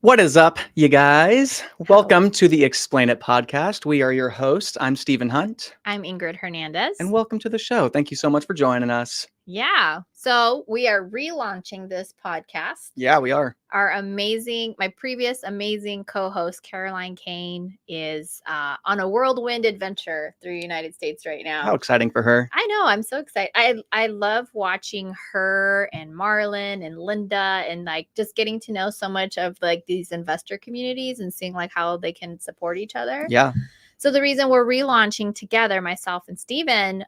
What is up, you guys? How- Welcome to the Explain It podcast. We are your hosts. I'm Stephen Hunt, I'm Ingryd Hernandez. and welcome to the show. Thank you so much for joining us. Yeah. So we are relaunching this podcast. Yeah, we are. My previous amazing co-host, Caroline Kane, is on a whirlwind adventure through the United States right now. How exciting for her. I know. I'm so excited. I love watching her and Marlon and Linda and like just getting to know so much of like these investor communities and seeing like how they can support each other. Yeah. So the reason we're relaunching together, myself and Steven,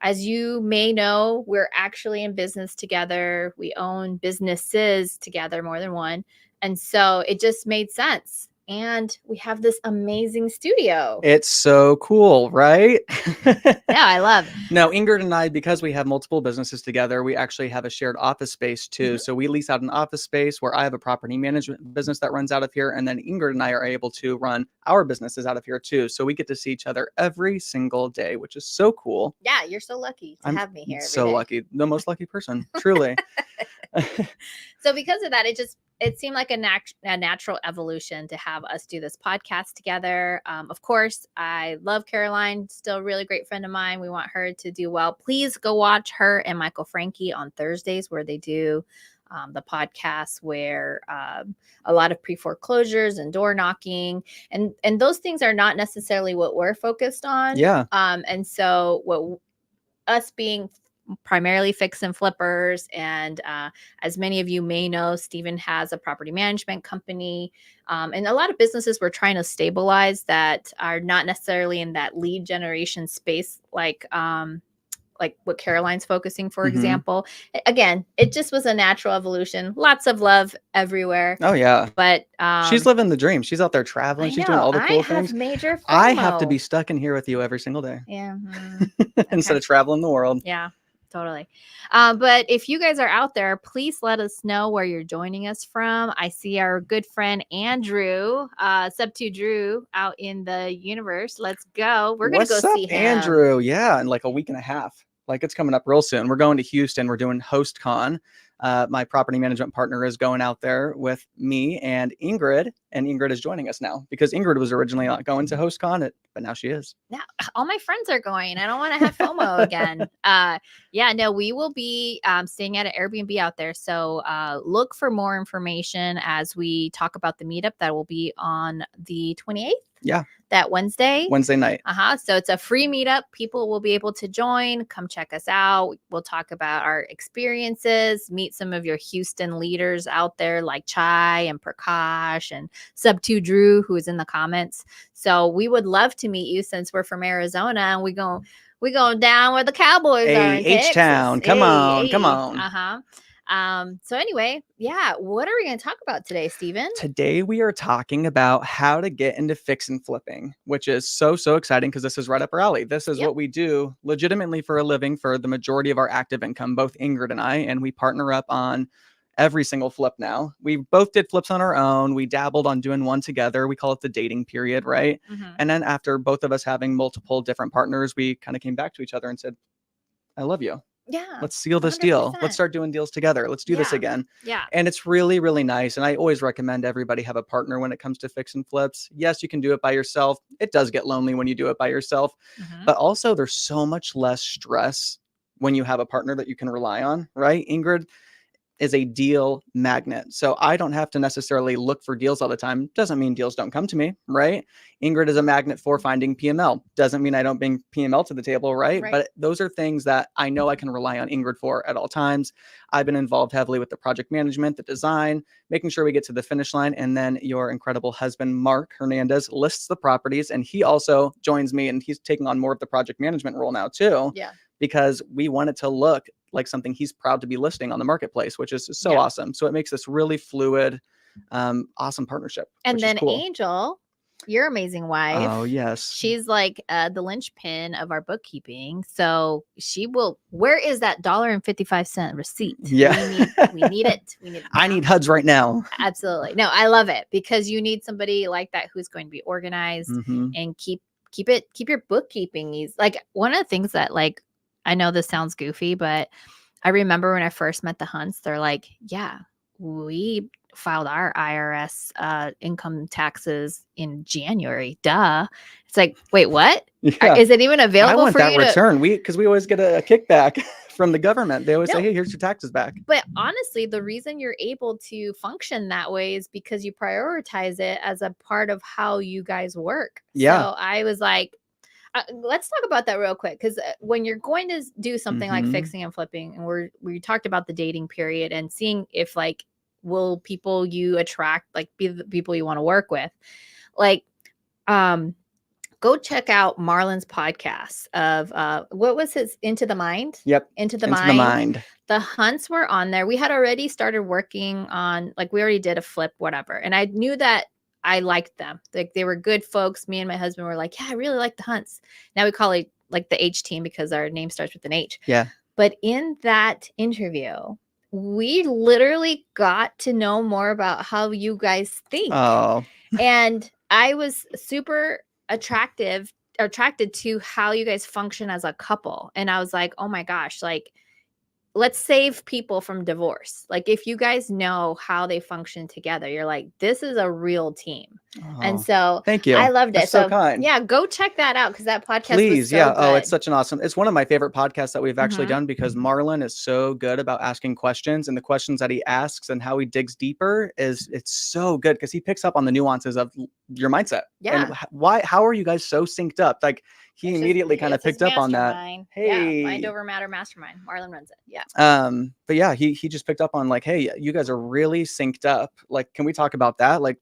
as you may know, we're actually in business together. We own businesses together, more than one. And so it just made sense. And we have this amazing studio. It's so cool, right? Yeah, I love it. Now, Ingrid and I, because we have multiple businesses together, we actually have a shared office space too. So we lease out an office space where I have a property management business that runs out of here. And then Ingrid and I are able to run our businesses out of here too. So we get to see each other every single day, which is so cool. Yeah, you're so lucky to have me here. So lucky. The most lucky person, truly. So because of that, it seemed like a natural evolution to have us do this podcast together. Of course, I love Caroline, still a really great friend of mine. We want her to do well. Please go watch her and Michael Frankie on Thursdays where they do the podcast where a lot of pre-foreclosures and door knocking and those things are not necessarily what we're focused on. Yeah. And so what us being primarily fix and flippers. And as many of you may know, Stephen has a property management company. And a lot of businesses we're trying to stabilize that are not necessarily in that lead generation space, like what Caroline's focusing, for example. Again, it just was a natural evolution. Lots of love everywhere. Oh, yeah. But she's living the dream. She's out there traveling. She's doing all the cool things. Major FOMO. I have to be stuck in here with you every single day. Yeah. Instead of traveling the world. Yeah. Totally. But if you guys are out there, please let us know where you're joining us from. I see our good friend Andrew, SubTo Drew, out in the universe. Let's go. We're going to go see him. Andrew? Yeah, in like a week and a half. Like it's coming up real soon. We're going to Houston. We're doing HostCon. My property management partner is going out there with me and Ingrid is joining us now because Ingrid was originally not going to HostCon, but now she is. Yeah, all my friends are going. I don't want to have FOMO again. We will be staying at an Airbnb out there. So look for more information as we talk about the meetup that will be on the 28th. Yeah. That Wednesday night. So it's a free meetup. People will be able to join. Come check us out. We'll talk about our experiences, meet some of your Houston leaders out there like Chai and Prakash and SubTo Drew, who is in the comments. So we would love to meet you since we're from Arizona and we go down where the Cowboys are in H-Town. Come on. So anyway, yeah, what are we going to talk about today, Stephen? Today we are talking about how to get into fix and flipping, which is so exciting because this is right up our alley. This is what we do legitimately for a living for the majority of our active income, both Ingrid and I, and we partner up on every single flip now. We both did flips on our own. We dabbled on doing one together. We call it the dating period, right? And then after both of us having multiple different partners, we kind of came back to each other and said, I love you. Yeah. Let's seal this 100%. Deal. Let's start doing deals together. Let's do this again. Yeah. And it's really, really nice. And I always recommend everybody have a partner when it comes to fix and flips. Yes, you can do it by yourself. It does get lonely when you do it by yourself, but also there's so much less stress when you have a partner that you can rely on, right? Ingrid is a deal magnet. So I don't have to necessarily look for deals all the time. Doesn't mean deals don't come to me, right? Ingrid is a magnet for finding PML. Doesn't mean I don't bring PML to the table, right? But those are things that I know I can rely on Ingrid for at all times. I've been involved heavily with the project management, the design, making sure we get to the finish line. And then your incredible husband, Mark Hernandez, lists the properties. And he also joins me and he's taking on more of the project management role now too. Yeah. Because we want it to look like something he's proud to be listing on the marketplace, which is so awesome. So it makes this really fluid, awesome partnership. And then cool. Angel, your amazing wife. Oh, yes. She's like the linchpin of our bookkeeping. So she will, where is that $1.55 receipt? Yeah. We need it. I need HUDs right now. Absolutely. No, I love it because you need somebody like that who's going to be organized and keep your bookkeeping easy. Like one of the things that like, I know this sounds goofy, but I remember when I first met the Hunts, they're like, yeah, we filed our IRS income taxes in January. Duh. It's like, wait, what? Yeah. Is it even available I want for that you return. Because we always get a kickback from the government. They always say, No. hey, here's your taxes back. But honestly, the reason you're able to function that way is because you prioritize it as a part of how you guys work. Yeah. So I was like, let's talk about that real quick, because when you're going to do something like fixing and flipping, and we talked about the dating period and seeing if like will people you attract like be the people you want to work with, like go check out Marlon's podcast of what was his Into the Mind? Yep. Into the Into the Mind. The hunts were on there. We had already started working on, like, we already did a flip, whatever. And I knew that I liked them. Like, they were good folks. Me and my husband were like, yeah, I really like the hunts. Now we call it like the H team because our name starts with an H. Yeah. But in that interview, we literally got to know more about how you guys think. Oh. And I was super attracted to how you guys function as a couple. And I was like, oh my gosh, like, let's save people from divorce. Like, if you guys know how they function together, you're like, this is a real team. Oh, and so thank you. I loved it. That's so kind. Yeah, go check that out, because that podcast Please, was so yeah. good. Oh, it's it's one of my favorite podcasts that we've actually done, because Marlon is so good about asking questions, and the questions that he asks and how he digs deeper it's so good, because he picks up on the nuances of your mindset. Yeah. And how are you guys so synced up? Like, he immediately kind of picked up on that. Hey, Mind Over Matter Mastermind. Marlon runs it. Yeah. But yeah, he just picked up on like, hey, you guys are really synced up. Like, can we talk about that? Like,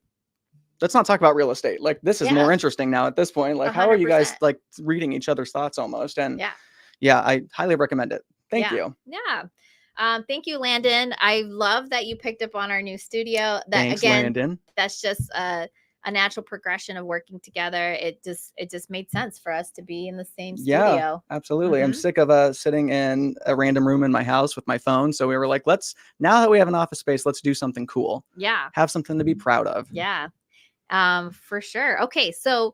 let's not talk about real estate. Like, this is more interesting now at this point. Like, 100%. How are you guys like reading each other's thoughts almost? And yeah, I highly recommend it. Thank you. Yeah. Thank you, Landon. I love that you picked up on our new studio. Thanks, Landon. That's just a natural progression of working together. It just made sense for us to be in the same studio. Yeah, absolutely. I'm sick of sitting in a random room in my house with my phone. So we were like, now that we have an office space, let's do something cool. Yeah. Have something to be proud of. Yeah. For sure. Okay. So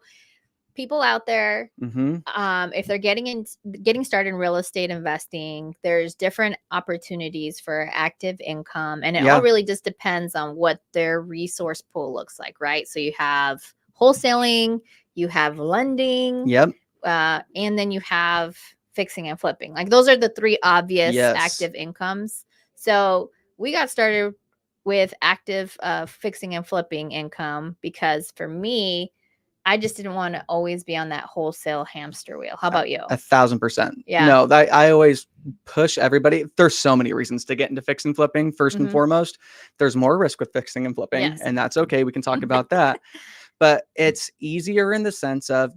people out there, if they're getting started in real estate investing, there's different opportunities for active income, and it all really just depends on what their resource pool looks like, right? So you have wholesaling, you have lending, and then you have fixing and flipping. Like, those are the three obvious active incomes. So we got started with active fixing and flipping income because for me, I just didn't want to always be on that wholesale hamster wheel. How about you? 1,000%. Yeah. No, I always push everybody. There's so many reasons to get into fix and flipping. First and foremost, there's more risk with fixing and flipping, and that's okay. We can talk about that. But it's easier in the sense of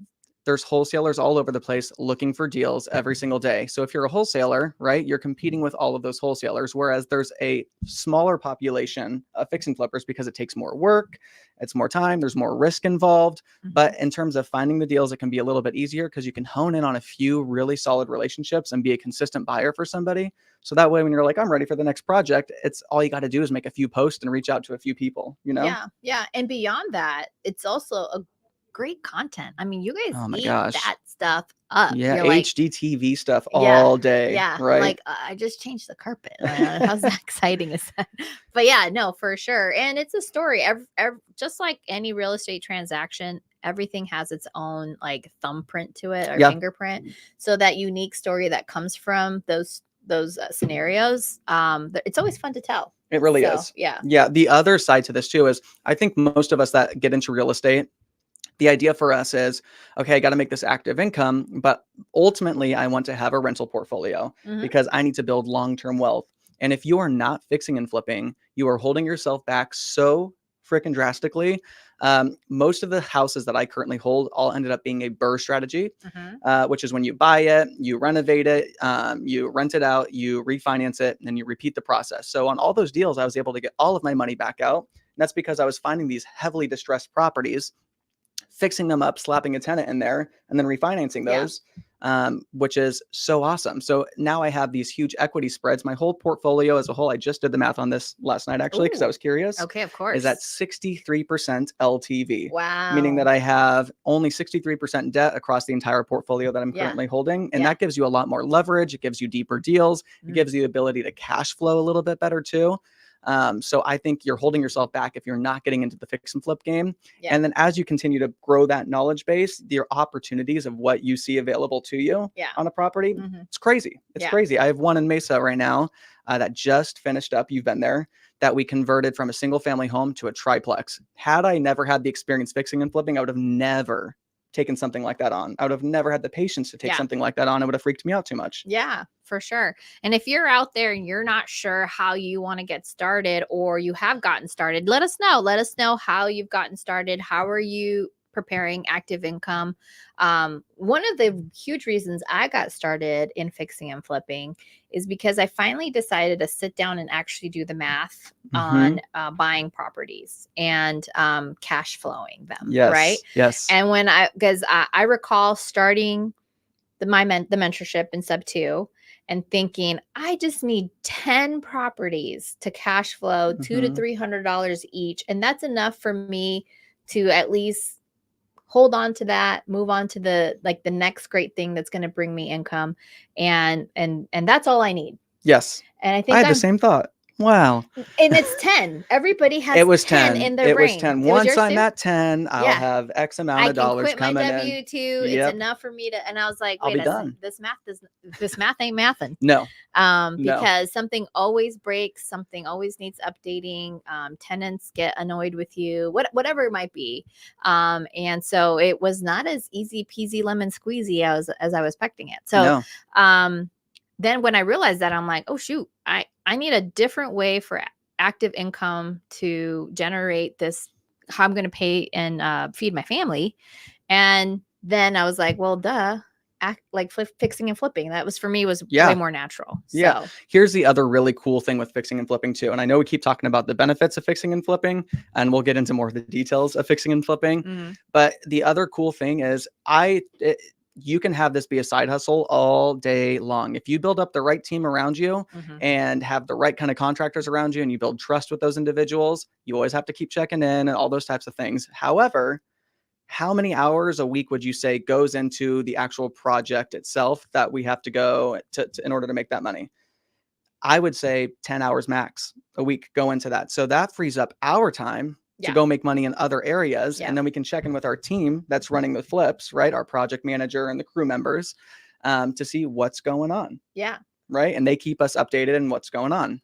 there's wholesalers all over the place looking for deals every single day. So if you're a wholesaler, right, you're competing with all of those wholesalers, whereas there's a smaller population of fix and flippers because it takes more work, it's more time, there's more risk involved. But in terms of finding the deals, it can be a little bit easier because you can hone in on a few really solid relationships and be a consistent buyer for somebody. So that way, when you're like, I'm ready for the next project, it's all you got to do is make a few posts and reach out to a few people, you know? Yeah. Yeah. And beyond that, it's also a great content. I mean, you guys eat that stuff up. Yeah, You're HGTV stuff all day. Yeah, right. Like, I just changed the carpet. How's that exciting is that? But yeah, no, for sure. And it's a story. Just like any real estate transaction, everything has its own like thumbprint to it or fingerprint. So that unique story that comes from those scenarios, it's always fun to tell. It really is. Yeah. Yeah. The other side to this too is I think most of us that get into real estate, the idea for us is, okay, I got to make this active income, but ultimately I want to have a rental portfolio because I need to build long-term wealth. And if you are not fixing and flipping, you are holding yourself back so freaking drastically. Most of the houses that I currently hold all ended up being a BRRRR strategy, which is when you buy it, you renovate it, you rent it out, you refinance it, and then you repeat the process. So on all those deals, I was able to get all of my money back out. And that's because I was finding these heavily distressed properties, fixing them up, slapping a tenant in there, and then refinancing those, which is so awesome. So now I have these huge equity spreads. My whole portfolio as a whole, I just did the math on this last night, actually, because I was curious. Okay, of course. Is at 63% LTV. Wow. Meaning that I have only 63% debt across the entire portfolio that I'm currently holding. And that gives you a lot more leverage. It gives you deeper deals. It gives you the ability to cash flow a little bit better too. So I think you're holding yourself back if you're not getting into the fix and flip game. Yeah. And then as you continue to grow that knowledge base, your opportunities of what you see available to you on a property, it's crazy. It's crazy. I have one in Mesa right now that just finished up. You've been there. That we converted from a single family home to a triplex. Had I never had the experience fixing and flipping, I would have never taken something like that on. I would have never had the patience to take something like that on. It would have freaked me out too much. Yeah, for sure. And if you're out there and you're not sure how you want to get started, or you have gotten started, let us know. Let us know how you've gotten started. How are you preparing active income? One of the huge reasons I got started in fixing and flipping is because I finally decided to sit down and actually do the math on buying properties and cash flowing them. Yes. Right. Yes. And because I recall starting the mentorship in SubTo and thinking, I just need 10 properties to cash flow $200 to $300 each. And that's enough for me to at least hold on to that, move on to the next great thing that's going to bring me income. And that's all I need. Yes. And I think I had the same thought. Wow. And it's 10. Everybody has it was 10 in their brain. Was 10. Once I'm at 10, I'll have X amount of dollars coming in. I can quit my W-2. It's enough for me to, and I was like, wait, this math ain't mathin'. No. Because something always breaks, something always needs updating. Tenants get annoyed with you, whatever it might be. And so it was not as easy peasy lemon squeezy as I was expecting it. So, then when I realized that, I'm like, oh shoot, I need a different way for active income to generate this, how I'm going to pay and feed my family. And then I was like, well, duh, fixing and flipping. That was, for me, was way more natural. Yeah. So here's the other really cool thing with fixing and flipping too. And I know we keep talking about the benefits of fixing and flipping, and we'll get into more of the details of fixing and flipping. But the other cool thing is you can have this be a side hustle all day long. If you build up the right team around you and have the right kind of contractors around you, and you build trust with those individuals, you always have to keep checking in and all those types of things. However, how many hours a week would you say goes into the actual project itself that we have to go to in order to make that money? I would say 10 hours max a week go into that. So that frees up our time to go make money in other areas. And then we can check in with our team that's running the flips, right? Our project manager and the crew members to see what's going on. Yeah. Right. And they keep us updated in what's going on.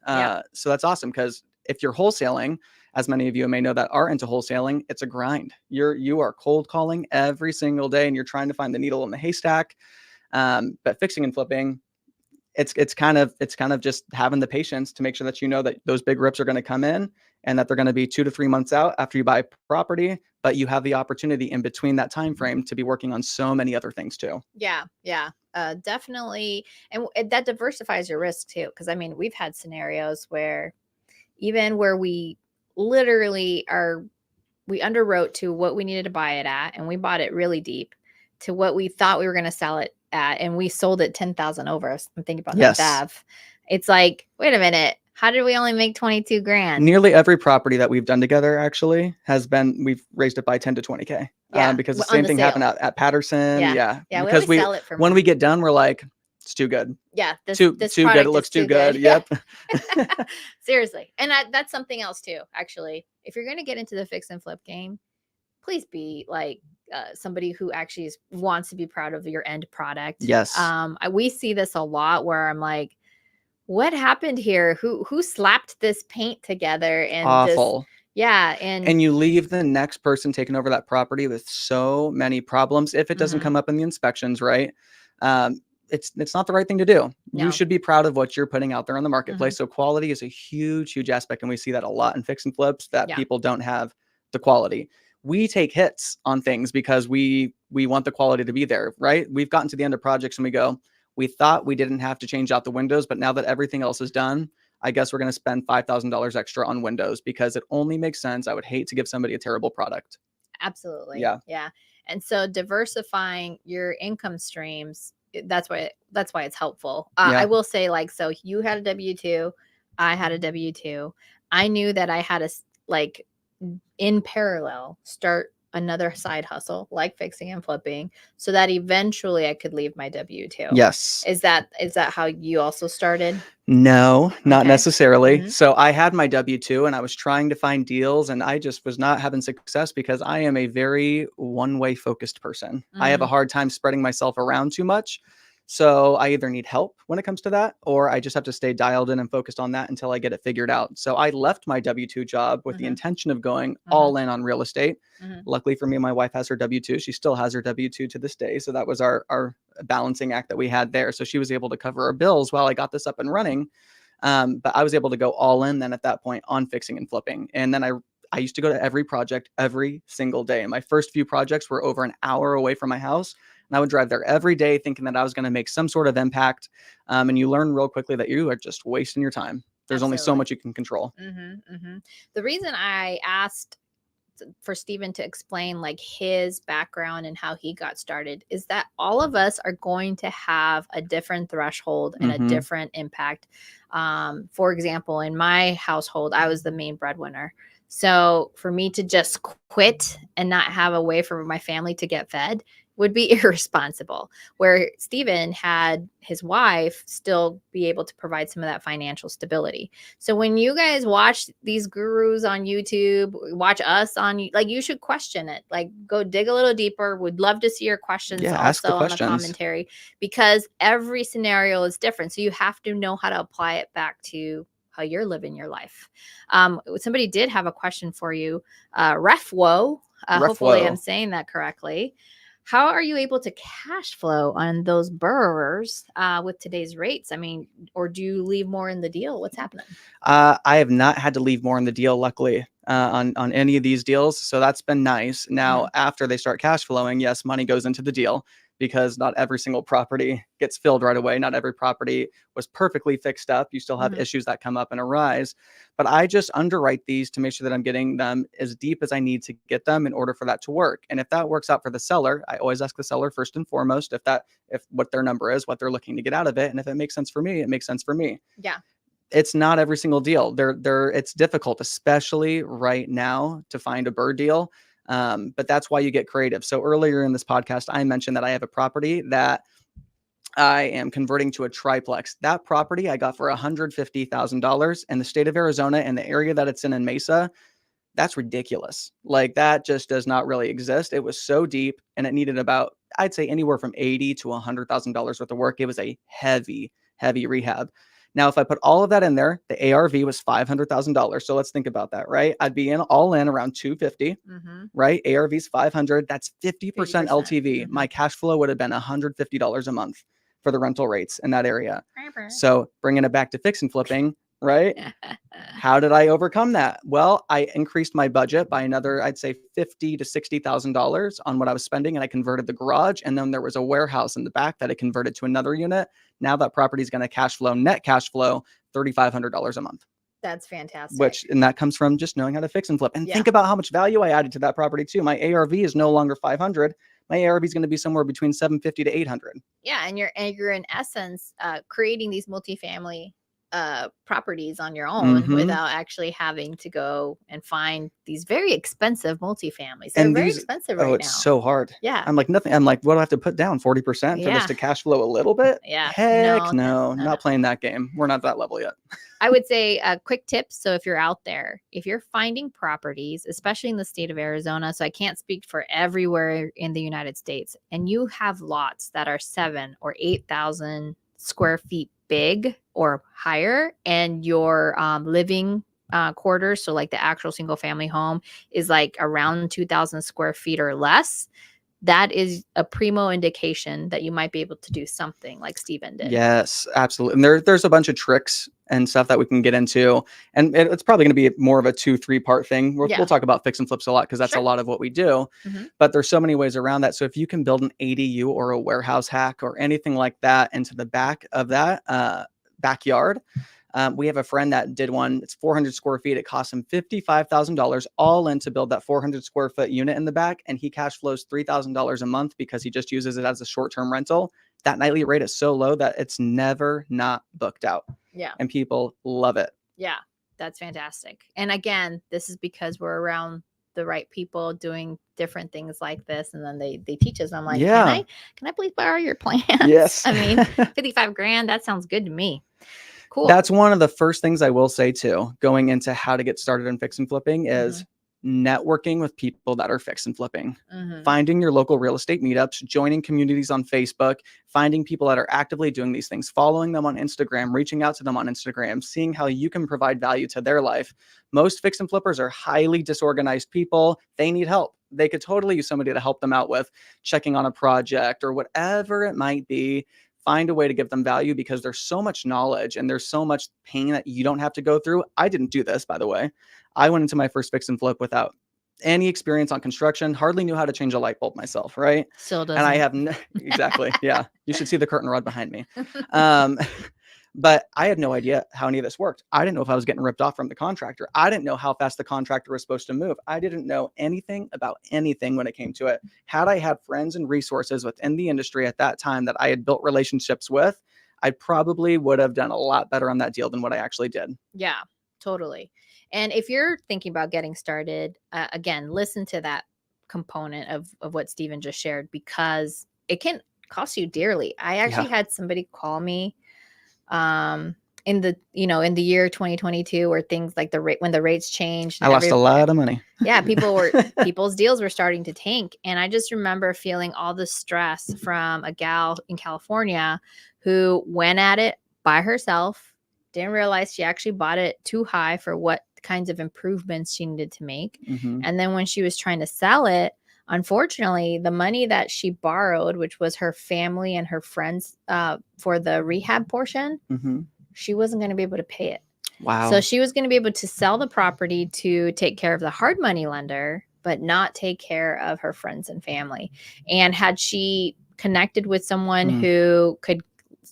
So that's awesome, because if you're wholesaling, as many of you may know that are into wholesaling, it's a grind. You are cold calling every single day, and you're trying to find the needle in the haystack. But fixing and flipping, it's kind of just having the patience to make sure that you know that those big rips are going to come in, and that they're going to be 2 to 3 months out after you buy property, but you have the opportunity in between that time frame to be working on so many other things too. Yeah, definitely. And that diversifies your risk too, because I mean, we've had scenarios where we literally we underwrote to what we needed to buy it at, and we bought it really deep to what we thought we were going to sell it at, and we sold it 10,000 over. I'm thinking about that, Dav. It's like, wait a minute, how did we only make 22 grand? Nearly every property that we've done together actually we've raised it by 10 to 20K. Because the same thing happened at Patterson. Yeah. Because we sell it for when we get done, we're like, it's too good. Yeah. This too good. It looks too good. Yep. Seriously. And that's something else too, actually. If you're going to get into the fix and flip game, please be like somebody who actually wants to be proud of your end product. Yes. We see this a lot where I'm like, what happened here? Who slapped this paint together? And awful. And you leave the next person taking over that property with so many problems if it doesn't come up in the inspections, right? It's not the right thing to do. No. You should be proud of what you're putting out there on the marketplace. So quality is a huge aspect, and we see that a lot in fix and flips, that people don't have the quality. We take hits on things because we want the quality to be there, right? We've gotten to the end of projects and we thought we didn't have to change out the windows, but now that everything else is done, I guess we're going to spend $5,000 extra on windows because it only makes sense. I would hate to give somebody a terrible product. Absolutely. Yeah. And so diversifying your income streams, that's why it's helpful. I will say, so you had a W-2, I had a W-2. I knew that I had to in parallel start another side hustle like fixing and flipping so that eventually I could leave my W-2. Yes. Is that how you also started? No, not Okay. necessarily. So I had my W-2 and I was trying to find deals and I just was not having success because I am a very one-way focused person. I have a hard time spreading myself around too much. So I either need help when it comes to that, or I just have to stay dialed in and focused on that until I get it figured out. So I left my W-2 job with the intention of going all in on real estate. Luckily for me, my wife has her W-2. She still has her W-2 to this day. So that was our balancing act that we had there. So she was able to cover our bills while I got this up and running. But I was able to go all in then at that point on fixing and flipping. And then I used to go to every project every single day. My first few projects were over an hour away from my house. And I would drive there every day thinking that I was going to make some sort of impact. And you learn real quickly that you are just wasting your time. There's only so much you can control. The reason I asked for Stephen to explain like his background and how he got started is that all of us are going to have a different threshold and a different impact. For example, in my household, I was the main breadwinner. So for me to just quit and not have a way for my family to get fed would be irresponsible, where Stephen had his wife still be able to provide some of that financial stability. So when you guys watch these gurus on YouTube, watch us on, like, you should question it, like go dig a little deeper. Would love to see your questions also on the commentary, because every scenario is different. So you have to know how to apply it back to how you're living your life. Somebody did have a question for you, Refwo. Hopefully I'm saying that correctly. How are you able to cash flow on those borrowers with today's rates? I mean, or do you leave more in the deal? What's happening? I have not had to leave more in the deal, luckily, on any of these deals. So that's been nice. Now, after they start cash flowing, yes, money goes into the deal because not every single property gets filled right away. Not every property was perfectly fixed up. You still have issues that come up and arise. But I just underwrite these to make sure that I'm getting them as deep as I need to get them in order for that to work. And if that works out for the seller, I always ask the seller first and foremost if what their number is, what they're looking to get out of it. And if it makes sense for me, it makes sense for me. Yeah. It's not every single deal. It's difficult, especially right now, to find a bird deal. But that's why you get creative. So earlier in this podcast, I mentioned that I have a property that I am converting to a triplex. That property I got for $150,000 in the state of Arizona, and the area that it's in Mesa. That's ridiculous. Like, that just does not really exist. It was so deep and it needed about, I'd say, anywhere from $80,000 to $100,000 worth of work. It was a heavy rehab. Now, if I put all of that in there, the ARV was $500,000. So let's think about that, right? I'd be all in around 250, right? ARV's 500. That's 50% LTV. My cash flow would have been $150 a month for the rental rates in that area. So bringing it back to fix and flipping, right? How did I overcome that? Well, I increased my budget by another, I'd say $50,000 to $60,000 on what I was spending. And I converted the garage. And then there was a warehouse in the back that I converted to another unit. Now that property is going to net cash flow, $3,500 a month. That's fantastic. And that comes from just knowing how to fix and flip. And think about how much value I added to that property too. My ARV is no longer 500. My ARV is going to be somewhere between 750 to 800. Yeah. And you're in essence creating these multifamily properties on your own without actually having to go and find these very expensive multifamilies. They're very expensive right now. It's so hard. Yeah. I'm like, nothing. I'm like, what do I have to put down? 40% for this to cash flow a little bit? Yeah. Heck no, not playing that game. We're not that level yet. I would say a quick tip. So if you're out there, if you're finding properties, especially in the state of Arizona, so I can't speak for everywhere in the United States, and you have lots that are 7,000 or 8,000 square feet big or higher, and your living quarters, so like the actual single family home is like around 2,000 square feet or less, that is a primo indication that you might be able to do something like Stephen did. Yes, absolutely. And there's a bunch of tricks and stuff that we can get into. And it's probably going to be more of a 2-3 part thing. We'll talk about fix and flips a lot because that's a lot of what we do. But there's so many ways around that. So if you can build an ADU or a warehouse hack or anything like that into the back of that backyard, we have a friend that did one. It's 400 square feet. It cost him $55,000 all in to build that 400 square foot unit in the back. And he cash flows $3,000 a month because he just uses it as a short-term rental. That nightly rate is so low that it's never not booked out. Yeah. And people love it. Yeah. That's fantastic. And again, this is because we're around the right people doing different things like this, and then they teach us. I'm like, Yeah. can I please borrow your plans? Yes. I mean, 55 grand, that sounds good to me. Cool. That's one of the first things I will say too, going into how to get started in fix and flipping is networking with people that are fix and flipping, finding your local real estate meetups, joining communities on Facebook, finding people that are actively doing these things, following them on Instagram, reaching out to them on Instagram, seeing how you can provide value to their life. Most fix and flippers are highly disorganized people. They need help. They could totally use somebody to help them out with checking on a project or whatever it might be. Find a way to give them value because there's so much knowledge and there's so much pain that you don't have to go through. I didn't do this, by the way. I went into my first fix and flip without any experience on construction, hardly knew how to change a light bulb myself, right? Still doesn't. And I have exactly. Yeah. You should see the curtain rod behind me. But I had no idea how any of this worked. I didn't know if I was getting ripped off from the contractor. I didn't know how fast the contractor was supposed to move. I didn't know anything about anything when it came to it. Had I had friends and resources within the industry at that time that I had built relationships with, I probably would have done a lot better on that deal than what I actually did. Yeah, totally. And if you're thinking about getting started, again, listen to that component of what Steven just shared, because it can cost you dearly. I actually had somebody call me in the year 2022, where things like when the rates changed, I lost a lot of money. Yeah, people's deals were starting to tank. And I just remember feeling all the stress from a gal in California who went at it by herself, didn't realize she actually bought it too high for what kinds of improvements she needed to make. And then when she was trying to sell it, unfortunately, the money that she borrowed, which was her family and her friends for the rehab portion, she wasn't going to be able to pay it. Wow. So she was going to be able to sell the property to take care of the hard money lender, but not take care of her friends and family. And had she connected with someone who could,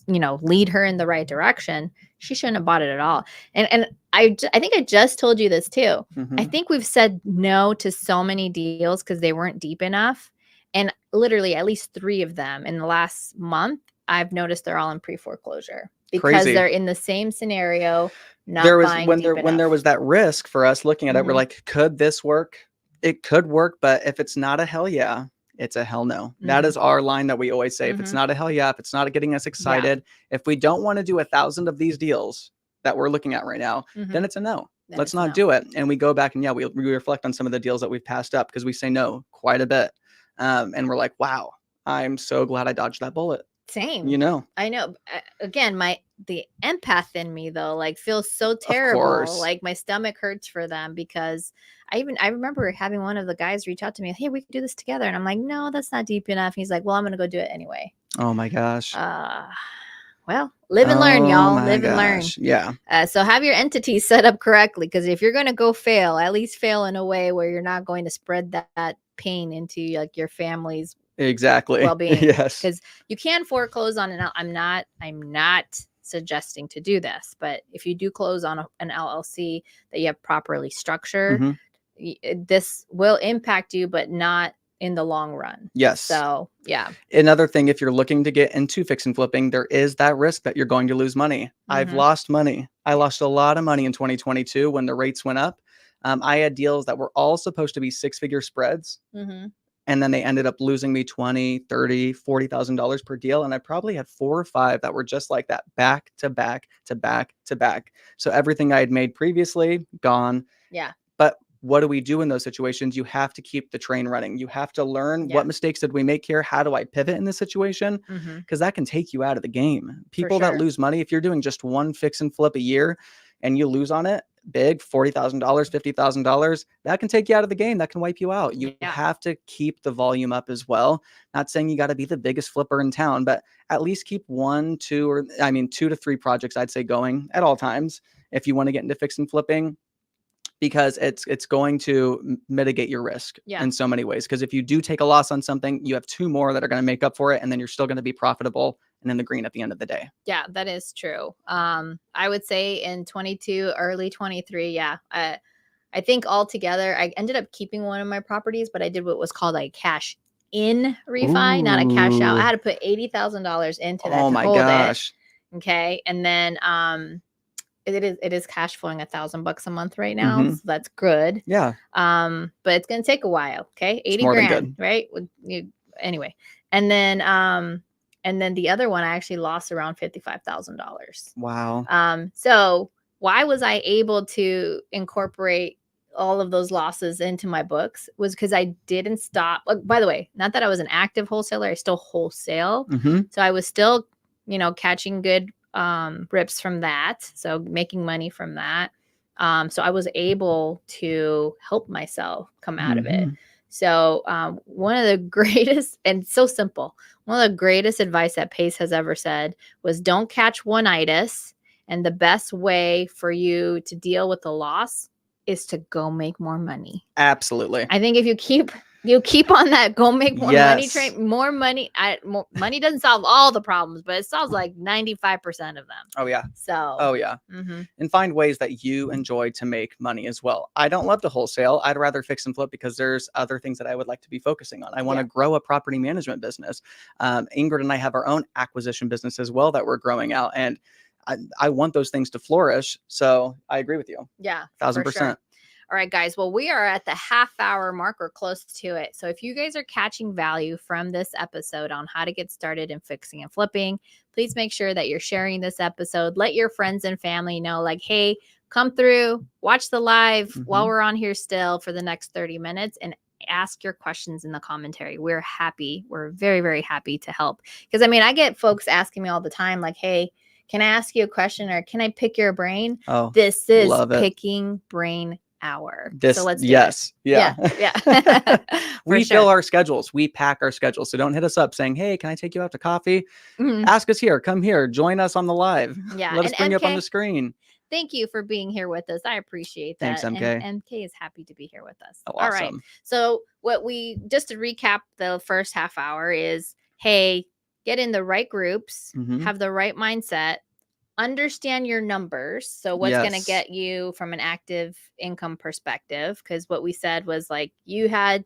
lead her in the right direction, she shouldn't have bought it at all. And I think I just told you this too. I think we've said no to so many deals because they weren't deep enough. And literally at least 3 of them in the last month, I've noticed they're all in pre-foreclosure because they're in the same scenario. When there was that risk for us looking at it, we're like, could this work? It could work, but if it's not a hell yeah, it's a hell no. That is our line that we always say. If it's not a hell yeah, if it's not getting us excited, if we don't want to do 1,000 of these deals that we're looking at right now, then it's a no. Let's not do it. And we go back and we reflect on some of the deals that we've passed up because we say no quite a bit. And we're like, wow, I'm so glad I dodged that bullet. Same. I know. Again, the empath in me though, like, feels so terrible. Like my stomach hurts for them because I remember having one of the guys reach out to me, hey, we could do this together. And I'm like, no, that's not deep enough. He's like, well, I'm going to go do it anyway. Oh my gosh. Well, live and learn, y'all. Live and learn. Yeah. So have your entities set up correctly, because if you're going to go fail, at least fail in a way where you're not going to spread that pain into like your family's well-being. Yes. Because you can foreclose on an I'm not suggesting to do this, but if you do close on an LLC that you have properly structured, this will impact you, but not in the long run. Yes. So yeah. Another thing, if you're looking to get into fix and flipping, there is that risk that you're going to lose money. I've lost money. I lost a lot of money in 2022 when the rates went up. I had deals that were all supposed to be 6-figure spreads. And then they ended up losing me $20,000, $30,000, $40,000 per deal. And I probably had 4 or 5 that were just like that, back to back to back to back. So everything I had made previously, gone. Yeah. But what do we do in those situations? You have to keep the train running. You have to learn what mistakes did we make here? How do I pivot in this situation? Because that can take you out of the game. People that lose money, if you're doing just one fix and flip a year and you lose on it, big, $40,000, $50,000, that can take you out of the game. That can wipe you out. You have to keep the volume up as well. Not saying you got to be the biggest flipper in town, but at least keep 2 to 3 projects, I'd say, going at all times if you want to get into fix and flipping, because it's going to mitigate your risk in so many ways. Because if you do take a loss on something, you have 2 more that are going to make up for it, and then you're still going to be profitable and in the green at the end of the day. Yeah, that is true. I would say in 22, early 23, I think altogether I ended up keeping one of my properties, but I did what was called a cash in refi, not a cash out. I had to put $80,000 into that to hold it. Okay, and then it is cash flowing $1,000 a month right now. Mhm. So that's good. Yeah. But it's going to take a while. Okay. It's 80 more than grand, good. right? Anyway. And then the other one, I actually lost around $55,000. Wow. So why was I able to incorporate all of those losses into my books was because I didn't stop. By the way, not that I was an active wholesaler, I still wholesale. Mhm. So I was still, catching good rips from that. So making money from that. So I was able to help myself come out of it. Mhm. So one of the greatest, and so simple, one of the greatest advice that Pace has ever said was don't catch one-itis. And the best way for you to deal with the loss is to go make more money. Absolutely. I think if you keep on that go make more money Yes. train, more money. Money doesn't solve all the problems, but it solves like 95% of them. Oh yeah. So. Oh yeah. Mhm. And find ways that you enjoy to make money as well. I don't love to wholesale. I'd rather fix and flip because there's other things that I would like to be focusing on. I want to grow a property management business. Ingrid and I have our own acquisition business as well that we're growing out, and I want those things to flourish. So I agree with you. Yeah, 1,000%. Sure. All right, guys. Well, we are at the half-hour mark or close to it. So if you guys are catching value from this episode on how to get started in fixing and flipping, please make sure that you're sharing this episode. Let your friends and family know, like, hey, come through, watch the live while we're on here still for the next 30 minutes and ask your questions in the commentary. We're happy. We're very, very happy to help. Because, I get folks asking me all the time, like, hey, can I ask you a question or can I pick your brain? Oh, this is love it. Picking brain hour. So let's do yes. it. Yeah. We sure. fill our schedules. We pack our schedules. So don't hit us up saying, hey, can I take you out to coffee? Ask us here. Come here. Join us on the live. Yeah. Let us bring you up on the screen. Thank you for being here with us. I appreciate that. Thanks, MK. And MK is happy to be here with us. Oh, awesome. All right. So just to recap the first half hour is, hey, get in the right groups, have the right mindset, understand your numbers. So what's going to get you from an active income perspective? Because what we said was like you had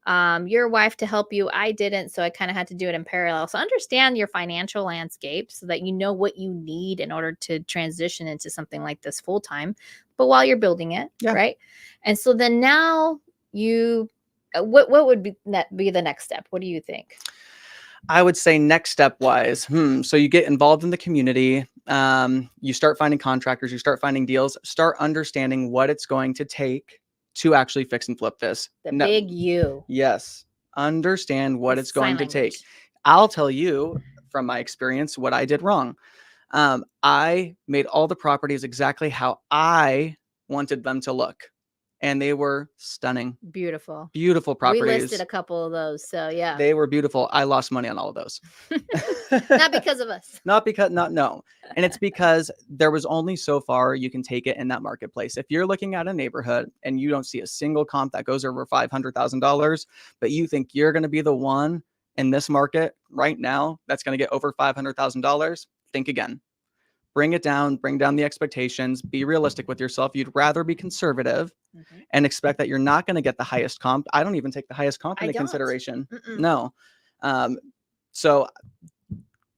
your wife to help you. I didn't. So I kind of had to do it in parallel. So understand your financial landscape so that you know what you need in order to transition into something like this full time. But while you're building it, right? And so then now what would be the next step? What do you think? I would say next step wise, so you get involved in the community, you start finding contractors, you start finding deals, start understanding what it's going to take to actually fix and flip this. Big U. Yes. Understand what it's going to take. I'll tell you from my experience what I did wrong. I made all the properties exactly how I wanted them to look. And they were stunning. Beautiful properties. We listed a couple of those. So yeah. They were beautiful. I lost money on all of those. Not because of us. No. And it's because there was only so far you can take it in that marketplace. If you're looking at a neighborhood and you don't see a single comp that goes over $500,000, but you think you're going to be the one in this market right now that's going to get over $500,000, think again. Bring down the expectations, be realistic with yourself. You'd rather be conservative and expect that you're not going to get the highest comp. I don't even take the highest comp into consideration. No. So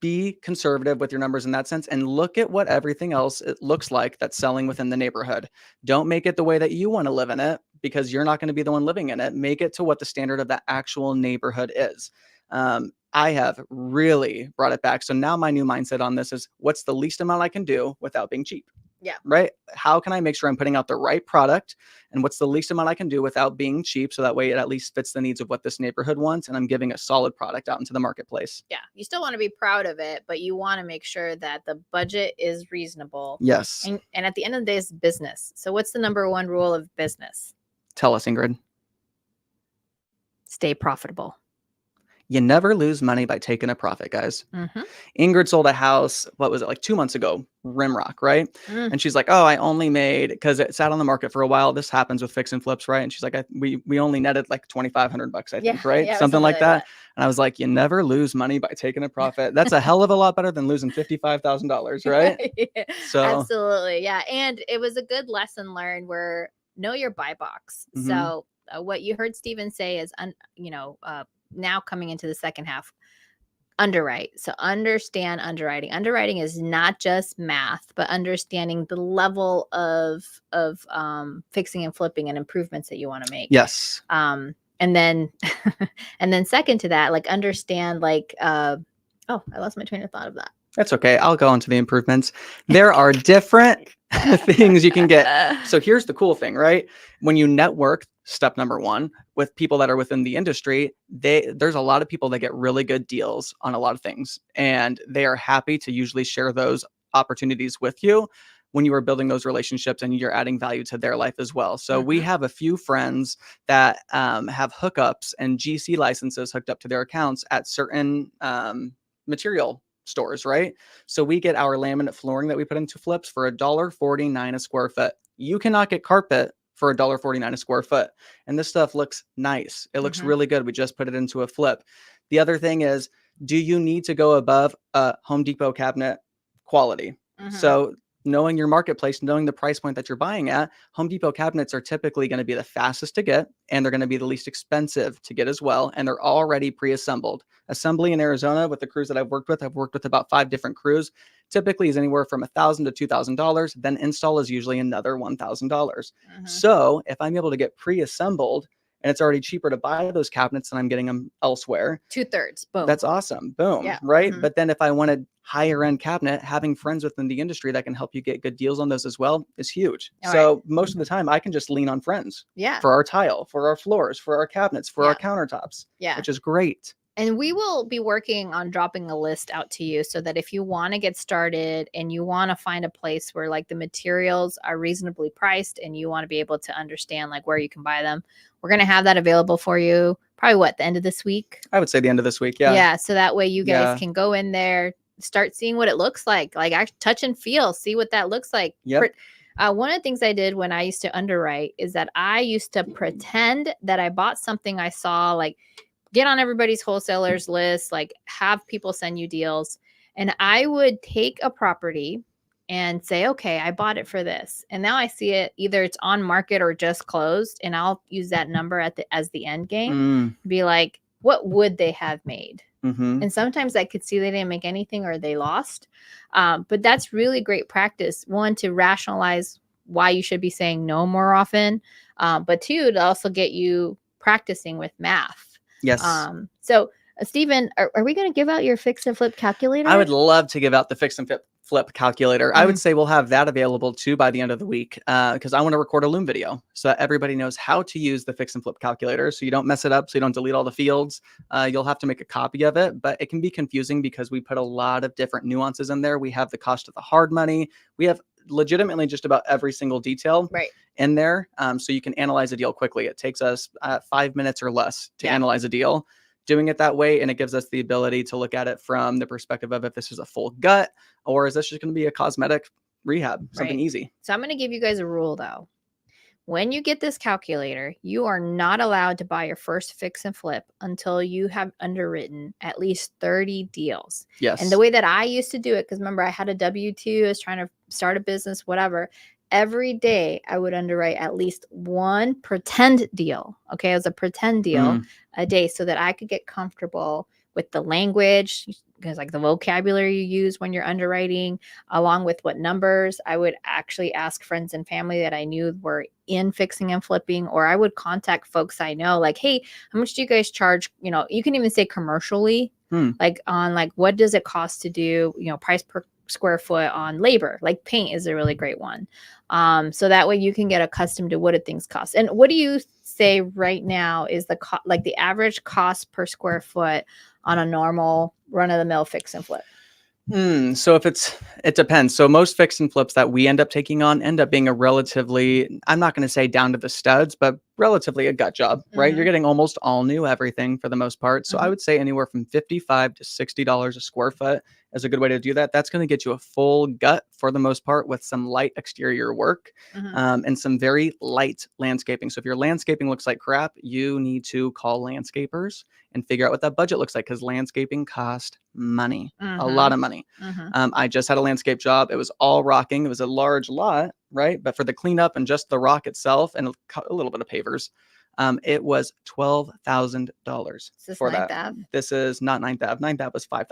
be conservative with your numbers in that sense and look at what everything else it looks like that's selling within the neighborhood. Don't make it the way that you want to live in it because you're not going to be the one living in it. Make it to what the standard of that actual neighborhood is. I have really brought it back. So now my new mindset on this is what's the least amount I can do without being cheap? Yeah. Right. How can I make sure I'm putting out the right product and what's the least amount I can do without being cheap? So that way it at least fits the needs of what this neighborhood wants. And I'm giving a solid product out into the marketplace. Yeah. You still want to be proud of it, but you want to make sure that the budget is reasonable. Yes. And at the end of the day, it's business. So what's the number one rule of business? Tell us, Ingrid. Stay profitable. You never lose money by taking a profit, guys. Ingrid sold a house, what was it, like 2 months ago, Rimrock, right? And she's like, oh, I only made, because it sat on the market for a while. This happens with fix and flips, right? And she's like, we only netted like $2,500, I think, right? Yeah, something like that. And I was like, you never lose money by taking a profit. That's a hell of a lot better than losing $55,000, right? So absolutely. Yeah. And it was a good lesson learned where know your buy box. So what you heard Steven say is, now coming into the second half, underwrite. So understand underwriting. Underwriting is not just math, but understanding the level of fixing and flipping and improvements that you want to make. Yes. And then and then second to that, like understand like oh, I lost my train of thought of that. That's okay. I'll go on to the improvements. There are different things you can get. So here's the cool thing, right? When you network, step number one, with people that are within the industry, there's a lot of people that get really good deals on a lot of things. And they are happy to usually share those opportunities with you when you are building those relationships and you're adding value to their life as well. So we have a few friends that have hookups and GC licenses hooked up to their accounts at certain material stores, right? So we get our laminate flooring that we put into flips for $1.49 a square foot. You cannot get carpet for $1.49 a square foot. And this stuff looks nice. It looks really good. We just put it into a flip. The other thing is, do you need to go above a Home Depot cabinet quality? So knowing your marketplace, knowing the price point that you're buying at, Home Depot cabinets are typically going to be the fastest to get, and they're going to be the least expensive to get as well. And they're already pre-assembled. Assembly in Arizona with the crews that I've worked with about 5 different crews, typically is anywhere from $1,000 to $2,000. Then install is usually another $1,000. So if I'm able to get pre-assembled, and it's already cheaper to buy those cabinets than I'm getting them elsewhere. 2/3. Boom. That's awesome. Boom. Yeah. Right. But then if I wanted higher end cabinet, having friends within the industry that can help you get good deals on those as well is huge. So most of the time I can just lean on friends for our tile, for our floors, for our cabinets, for our countertops, which is great. And we will be working on dropping a list out to you so that if you want to get started and you want to find a place where like the materials are reasonably priced and you want to be able to understand like where you can buy them, we're going to have that available for you probably the end of this week? I would say the end of this week. Yeah. Yeah. So that way you guys can go in there, start seeing what it looks like touch and feel, see what that looks like. Yep. One of the things I did when I used to underwrite is that I used to pretend that I bought something I saw, like get on everybody's wholesalers list, like have people send you deals. And I would take a property and say, okay, I bought it for this. And now I see it, either it's on market or just closed. And I'll use that number as the end game. Be like, what would they have made? And sometimes I could see they didn't make anything or they lost. But that's really great practice. One, to rationalize why you should be saying no more often. But two, to also get you practicing with math. Yes. So Stephen, are we going to give out your fix and flip calculator? I would love to give out the fix and flip calculator. I would say we'll have that available too by the end of the week, because I want to record a Loom video so that everybody knows how to use the fix and flip calculator, so you don't mess it up, so you don't delete all the fields. You'll have to make a copy of it, but it can be confusing because we put a lot of different nuances in there. We have the cost of the hard money. We have legitimately just about every single detail in there, so you can analyze a deal quickly. It takes us 5 minutes or less to analyze a deal. Doing it that way, and it gives us the ability to look at it from the perspective of if this is a full gut or is this just going to be a cosmetic rehab, something easy. So I'm going to give you guys a rule though. When you get this calculator, you are not allowed to buy your first fix and flip until you have underwritten at least 30 deals. Yes. And the way that I used to do it, because remember I had a W-2, I was trying to start a business, whatever. Every day I would underwrite at least one pretend deal. Okay. It was a pretend deal a day so that I could get comfortable with the language, because like the vocabulary you use when you're underwriting, along with what numbers. I would actually ask friends and family that I knew were in fixing and flipping, or I would contact folks I know, like, hey, how much do you guys charge? You know, you can even say commercially, like on like, what does it cost to do, you know, price per square foot on labor, like paint is a really great one. So that way you can get accustomed to what do things cost. And what do you say right now is the like the average cost per square foot on a normal run-of-the-mill fix and flip? So it depends. So most fix and flips that we end up taking on end up being a relatively, I'm not going to say down to the studs, but relatively a gut job, right? You're getting almost all new everything for the most part. So I would say anywhere from $55 to $60 a square foot is a good way to do that. That's going to get you a full gut for the most part with some light exterior work and some very light landscaping. So if your landscaping looks like crap, you need to call landscapers and figure out what that budget looks like, because landscaping costs money, a lot of money. I just had a landscape job. It was all rocking. It was a large lot, right? But for the cleanup and just the rock itself and a little bit of pavers, It was $12,000 Is for this that. 9th Ave? This is not Ninth Ave. Ninth Ave was $5,000,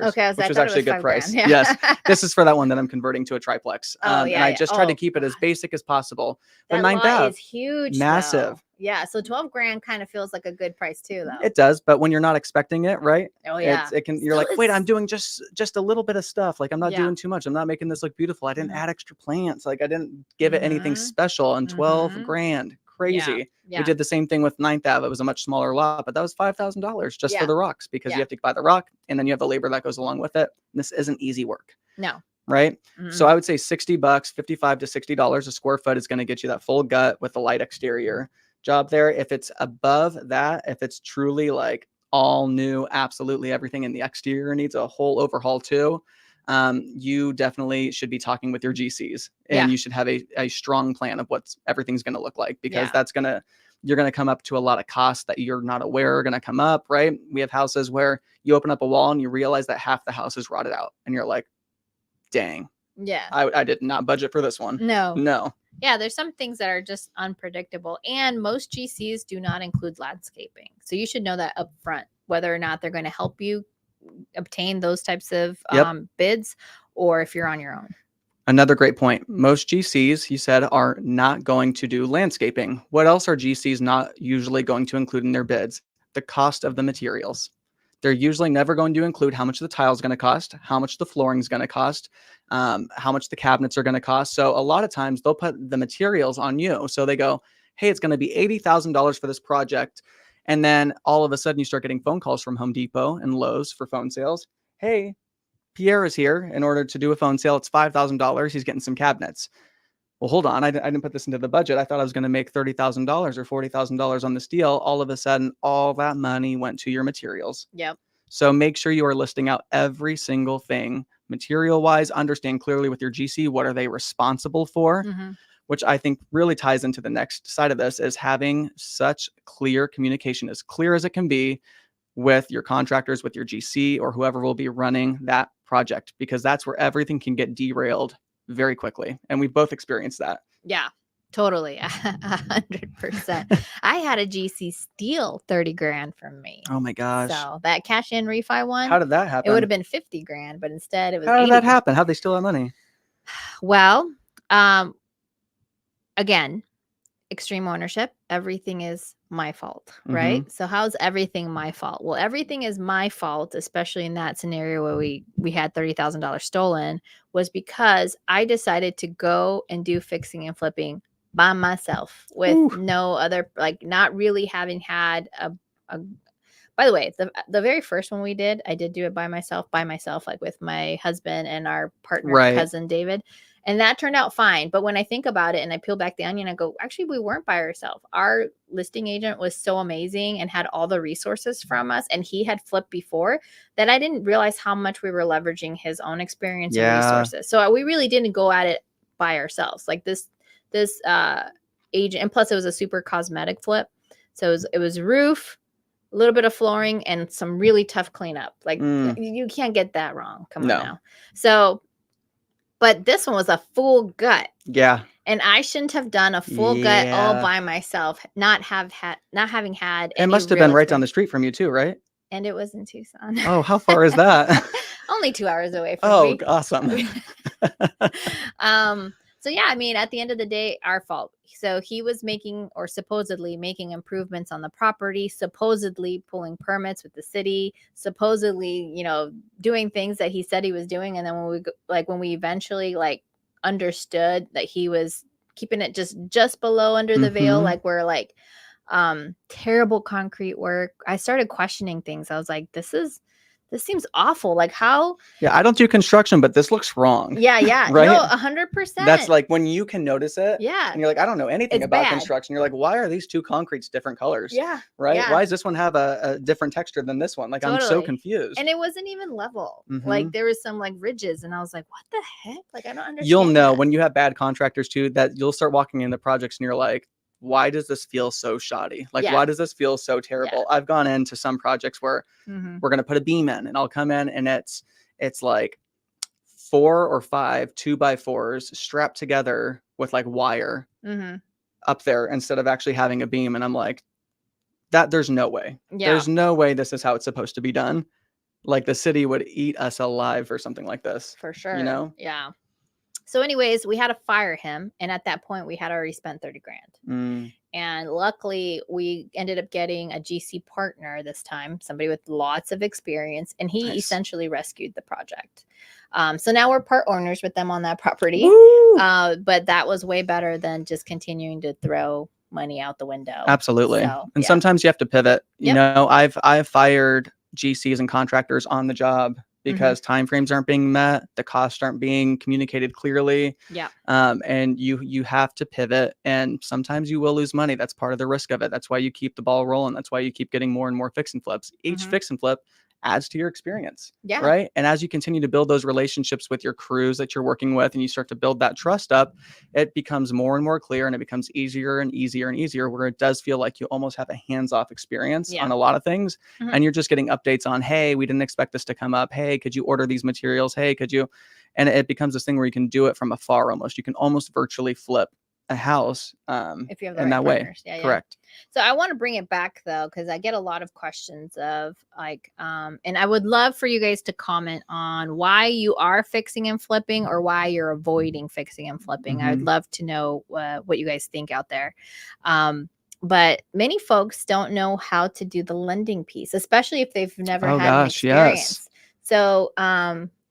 Okay, which I was thought actually a it good was price. $5,000. Yeah. Yes, this is for that one that I'm converting to a triplex. Oh, And yeah, I yeah. just tried to Oh, keep it as gosh. basic as possible. But That Ninth lot Ave, is huge, massive. though. Yeah, so 12 grand kind of feels like a good price too, though. It does, but when you're not expecting it, right? Oh, yeah. It can. You're So like, wait, I'm it's doing just a little bit of stuff. Like I'm not yeah. doing too much. I'm not making this look beautiful. I didn't Mhm. add extra plants. Like I didn't give it anything Mhm. special. And 12 Mhm. grand, Yeah. crazy. We Yeah. did the same thing with Ninth Ave. It was a much smaller lot, but that was $5,000 just for Yeah. the rocks because you Yeah. have to buy the rock and then you have the labor that goes along with it. And this isn't easy work, No. right? So Mm-mm. I would say $60, $55 to $60 a square foot is going to get you that full gut with the light exterior job there. If it's above that, if it's truly like all new, absolutely everything in the exterior needs a whole overhaul too, you definitely should be talking with your GCs and Yeah. you should have a strong plan of what everything's going to look like because Yeah. you're going to come up to a lot of costs that you're not aware are going to come up, right? We have houses where you open up a wall and you realize that half the house is rotted out and you're like, dang, Yeah. I did not budget for this one. No. No. Yeah, there's some things that are just unpredictable, and most GCs do not include landscaping. So you should know that up front, whether or not they're going to help you obtain those types of Yep. bids, or if you're on your own. Another great point. Most GCs, you said, are not going to do landscaping. What else are GCs not usually going to include in their bids? The cost of the materials. They're usually never going to include how much the tile is going to cost, how much the flooring is going to cost, how much the cabinets are going to cost. So a lot of times they'll put the materials on you. So they go, hey, it's going to be $80,000 for this project. And then all of a sudden you start getting phone calls from Home Depot and Lowe's for phone sales. Hey, Pierre is here in order to do a phone sale. It's $5,000. He's getting some cabinets. Well, hold on. I didn't put this into the budget. I thought I was going to make $30,000 or $40,000 on this deal. All of a sudden, all that money went to your materials. Yep. So make sure you are listing out every single thing material wise. Understand clearly with your GC, what are they responsible for? Mm-hmm. Which I think really ties into the next side of this is having such clear communication, as clear as it can be, with your contractors, with your GC, or whoever will be running that project, because that's where everything can get derailed very quickly. And we've both experienced that. Yeah, totally. 100%. I had a GC steal 30 grand from me. Oh my gosh. So that cash in refi one, How did that happen? it would have been 50 grand, but instead it was How did 80 that grand. happen? How'd they steal that money? Well, again, extreme ownership. Everything is my fault, right? So how's everything my fault? Well, everything is my fault, especially in that scenario where we had $30,000 stolen, was because I decided to go and do fixing and flipping by myself with no other, like not really having had a by the way, the very first one we did, I did do it by myself, like with my husband and our partner cousin David. And that turned out fine. But when I think about it and I peel back the onion, I go, actually, we weren't by ourselves. Our listing agent was so amazing and had all the resources from us. And he had flipped before that I didn't realize how much we were leveraging his own experience and resources. So we really didn't go at it by ourselves. Like this agent, and plus it was a super cosmetic flip. So it was roof, a little bit of flooring, and some really tough cleanup. Like you can't get that wrong. Come on now. So, but this one was a full gut. Yeah. And I shouldn't have done a full gut all by myself, not having had. It must have been right down the street from you too, right? And it was in Tucson. Oh, how far is that? Only 2 hours away from me. Oh, awesome. So yeah, I mean, at the end of the day, our fault. So he was making, or supposedly making, improvements on the property, supposedly pulling permits with the city, supposedly, doing things that he said he was doing. And then when we eventually understood that he was keeping it just below under the veil, like we're like terrible concrete work, I started questioning things. I was like, this seems awful. Like how? Yeah, I don't do construction, but this looks wrong. Yeah. Right? No, 100%. That's like when you can notice it. Yeah. And you're like, I don't know anything about construction. You're like, why are these two concretes different colors? Yeah. Right? Yeah. Why does this one have a different texture than this one? Like, I'm so confused. And it wasn't even level. Like there was some ridges, and I was like, what the heck? Like, I don't understand. You'll know when you have bad contractors too, that you'll start walking in the projects and you're like, why does this feel so shoddy? Like, why does this feel so terrible? Yeah. I've gone into some projects where we're going to put a beam in, and I'll come in and it's like 4 or 5 2x4s strapped together with like wire up there instead of actually having a beam. And I'm like, that there's no way. Yeah. There's no way this is how it's supposed to be done. Like the city would eat us alive for something like this. For sure. You know? Yeah. So anyways, we had to fire him. And at that point we had already spent 30 grand. Mm. And luckily we ended up getting a GC partner this time, somebody with lots of experience. And he essentially rescued the project. So now we're part owners with them on that property. But that was way better than just continuing to throw money out the window. Absolutely. So, and sometimes you have to pivot. You Yep. know, I've fired GCs and contractors on the job because timeframes aren't being met, the costs aren't being communicated clearly. Yeah. And you have to pivot, and sometimes you will lose money. That's part of the risk of it. That's why you keep the ball rolling. That's why you keep getting more and more fix and flips. Each fix and flip adds to your experience. Yeah. Right. And as you continue to build those relationships with your crews that you're working with, and you start to build that trust up, it becomes more and more clear, and it becomes easier and easier and easier, where it does feel like you almost have a hands-off experience on a lot of things. And you're just getting updates on, hey, we didn't expect this to come up. Hey, could you order these materials? Hey, could you? And it becomes this thing where you can do it from afar almost. You can almost virtually flip a house if you have the in right that partners. way. Correct. So I want to bring it back though, because I get a lot of questions of like, and I would love for you guys to comment on why you are fixing and flipping or why you're avoiding fixing and flipping. I would love to know what you guys think out there. But many folks don't know how to do the lending piece, especially if they've never had an experience. So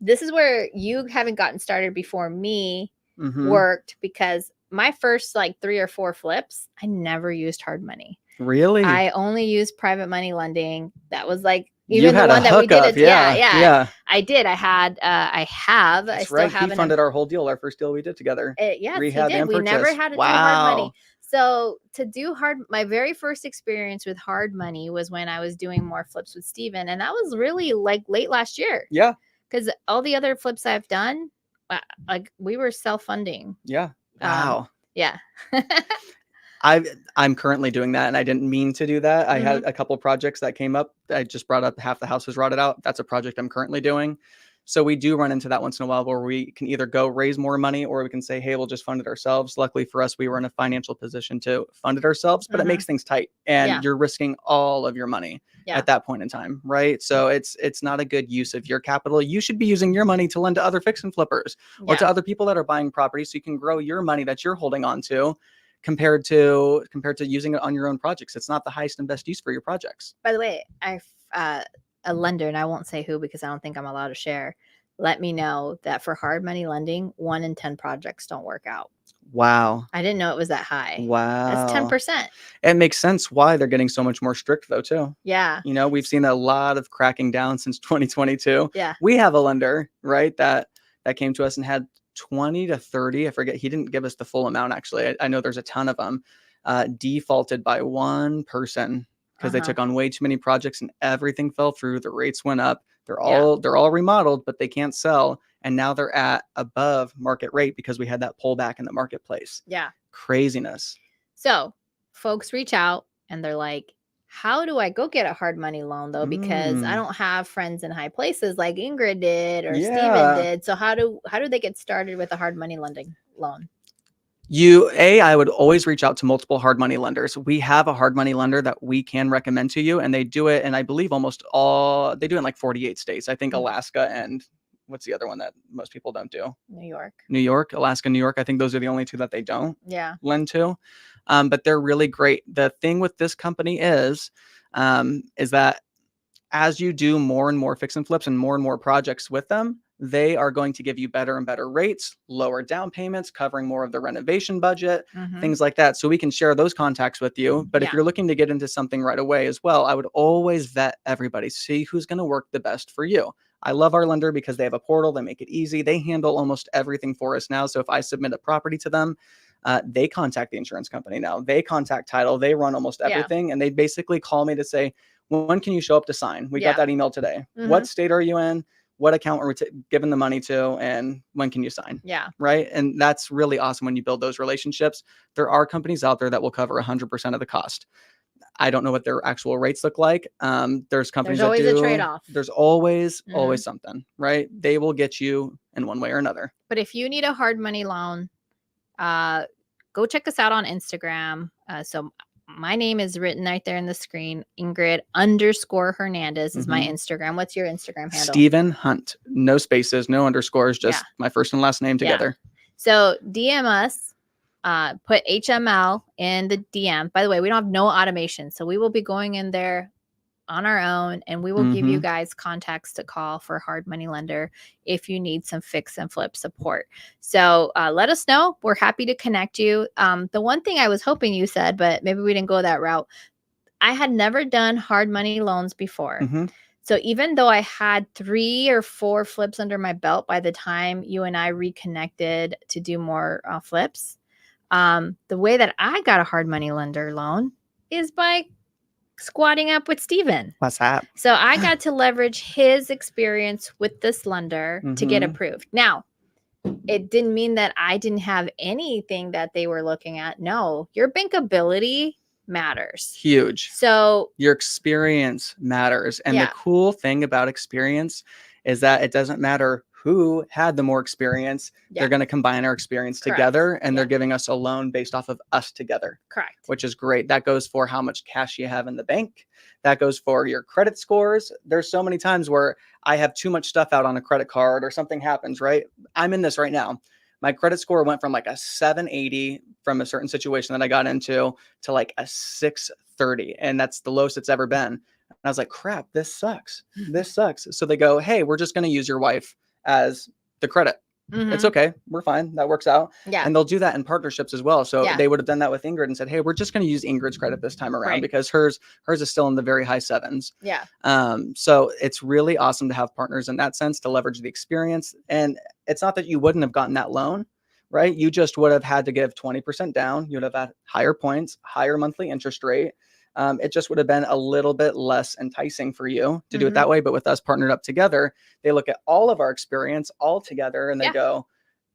this is where you haven't gotten started before me worked, because my first like 3 or 4 flips, I never used hard money. Really? I only used private money lending. That was like even the one that we did. Yeah. I did. I had. I have. That's I still right. have. He funded our whole deal, our first deal we did together. Yes, Rehab he did. and We purchase. never had to do hard money. So to do my very first experience with hard money was when I was doing more flips with Steven. And that was really like late last year. Yeah. Because all the other flips I've done, like we were self-funding. Yeah. Wow. Yeah. I'm currently doing that, and I didn't mean to do that. I had a couple projects that came up. I just brought up half the house was rotted out. That's a project I'm currently doing. So we do run into that once in a while where we can either go raise more money, or we can say, hey, we'll just fund it ourselves. Luckily for us, we were in a financial position to fund it ourselves, but it makes things tight, and you're risking all of your money at that point in time, right? So it's not a good use of your capital. You should be using your money to lend to other fix and flippers or to other people that are buying property, so you can grow your money that you're holding on to compared to using it on your own projects. It's not the highest and best use for your projects. By the way, a lender, and I won't say who because I don't think I'm allowed to share, let me know that for hard money lending, 1 in 10 projects don't work out. Wow. I didn't know it was that high. Wow. That's 10%. It makes sense why they're getting so much more strict though too. Yeah. You know, we've seen a lot of cracking down since 2022. Yeah. We have a lender, right, that came to us and had 20 to 30, I forget, he didn't give us the full amount actually. I know there's a ton of them, defaulted by one person because they took on way too many projects and everything fell through. The rates went up. They're all remodeled, but they can't sell. And now they're at above market rate because we had that pullback in the marketplace. Yeah. Craziness. So folks reach out and they're like, how do I go get a hard money loan though? Because I don't have friends in high places like Ingryd did or Steven did. So how do they get started with a hard money lending loan? I would always reach out to multiple hard money lenders. We have a hard money lender that we can recommend to you, and they do it. And I believe they do it in like 48 states. I think Alaska and what's the other one that most people don't do? New York, Alaska, New York. I think those are the only two that they don't lend to. But they're really great. The thing with this company is that as you do more and more fix and flips and more projects with them, they are going to give you better and better rates, lower down payments, covering more of the renovation budget, things like that. So we can share those contacts with you. But if you're looking to get into something right away as well, I would always vet everybody, see who's going to work the best for you. I love our lender because they have a portal. They make it easy. They handle almost everything for us now. So if I submit a property to them, they contact the insurance company now. They contact title. They run almost everything. And they basically call me to say, when can you show up to sign? We got that email today. What state are you in? What account are we giving the money to? And when can you sign? Yeah. Right. And that's really awesome when you build those relationships. There are companies out there that will cover 100% of the cost. I don't know what their actual rates look like. There's companies that do. There's always a trade-off. There's always something, right? They will get you in one way or another. But if you need a hard money loan, go check us out on Instagram. So my name is written right there in the screen. Ingryd_Hernandez is my Instagram. What's your Instagram handle? Stephen Hunt. No spaces, no underscores, just my first and last name together. So DM us, put HML in the DM. By the way, we don't have no automation. So we will be going in there on our own, and we will give you guys contacts to call for hard money lender if you need some fix and flip support. So let us know. We're happy to connect you. The one thing I was hoping you said, but maybe we didn't go that route, I had never done hard money loans before. So even though I had 3 or 4 flips under my belt by the time you and I reconnected to do more flips, the way that I got a hard money lender loan is by squatting up with Steven. What's up? So I got to leverage his experience with this lender to get approved. Now, it didn't mean that I didn't have anything that they were looking at. No, your bankability matters. Huge. So your experience matters. And the cool thing about experience is that it doesn't matter who had the more experience. They're going to combine our experience together, and they're giving us a loan based off of us together. Correct. Which is great. That goes for how much cash you have in the bank. That goes for your credit scores. There's so many times where I have too much stuff out on a credit card or something happens, right? I'm in this right now. My credit score went from like a 780 from a certain situation that I got into to like a 630. And that's the lowest it's ever been. And I was like, crap, this sucks. This sucks. So they go, hey, we're just going to use your wife as the credit. It's okay. We're fine. That works out. Yeah. And they'll do that in partnerships as well. So they would have done that with Ingryd and said, hey, we're just going to use Ingryd's credit this time around because hers is still in the very high 7s. Yeah. So it's really awesome to have partners in that sense to leverage the experience. And it's not that you wouldn't have gotten that loan, right? You just would have had to give 20% down. You would have had higher points, higher monthly interest rate. It just would have been a little bit less enticing for you to do it that way. But with us partnered up together, they look at all of our experience all together and they go,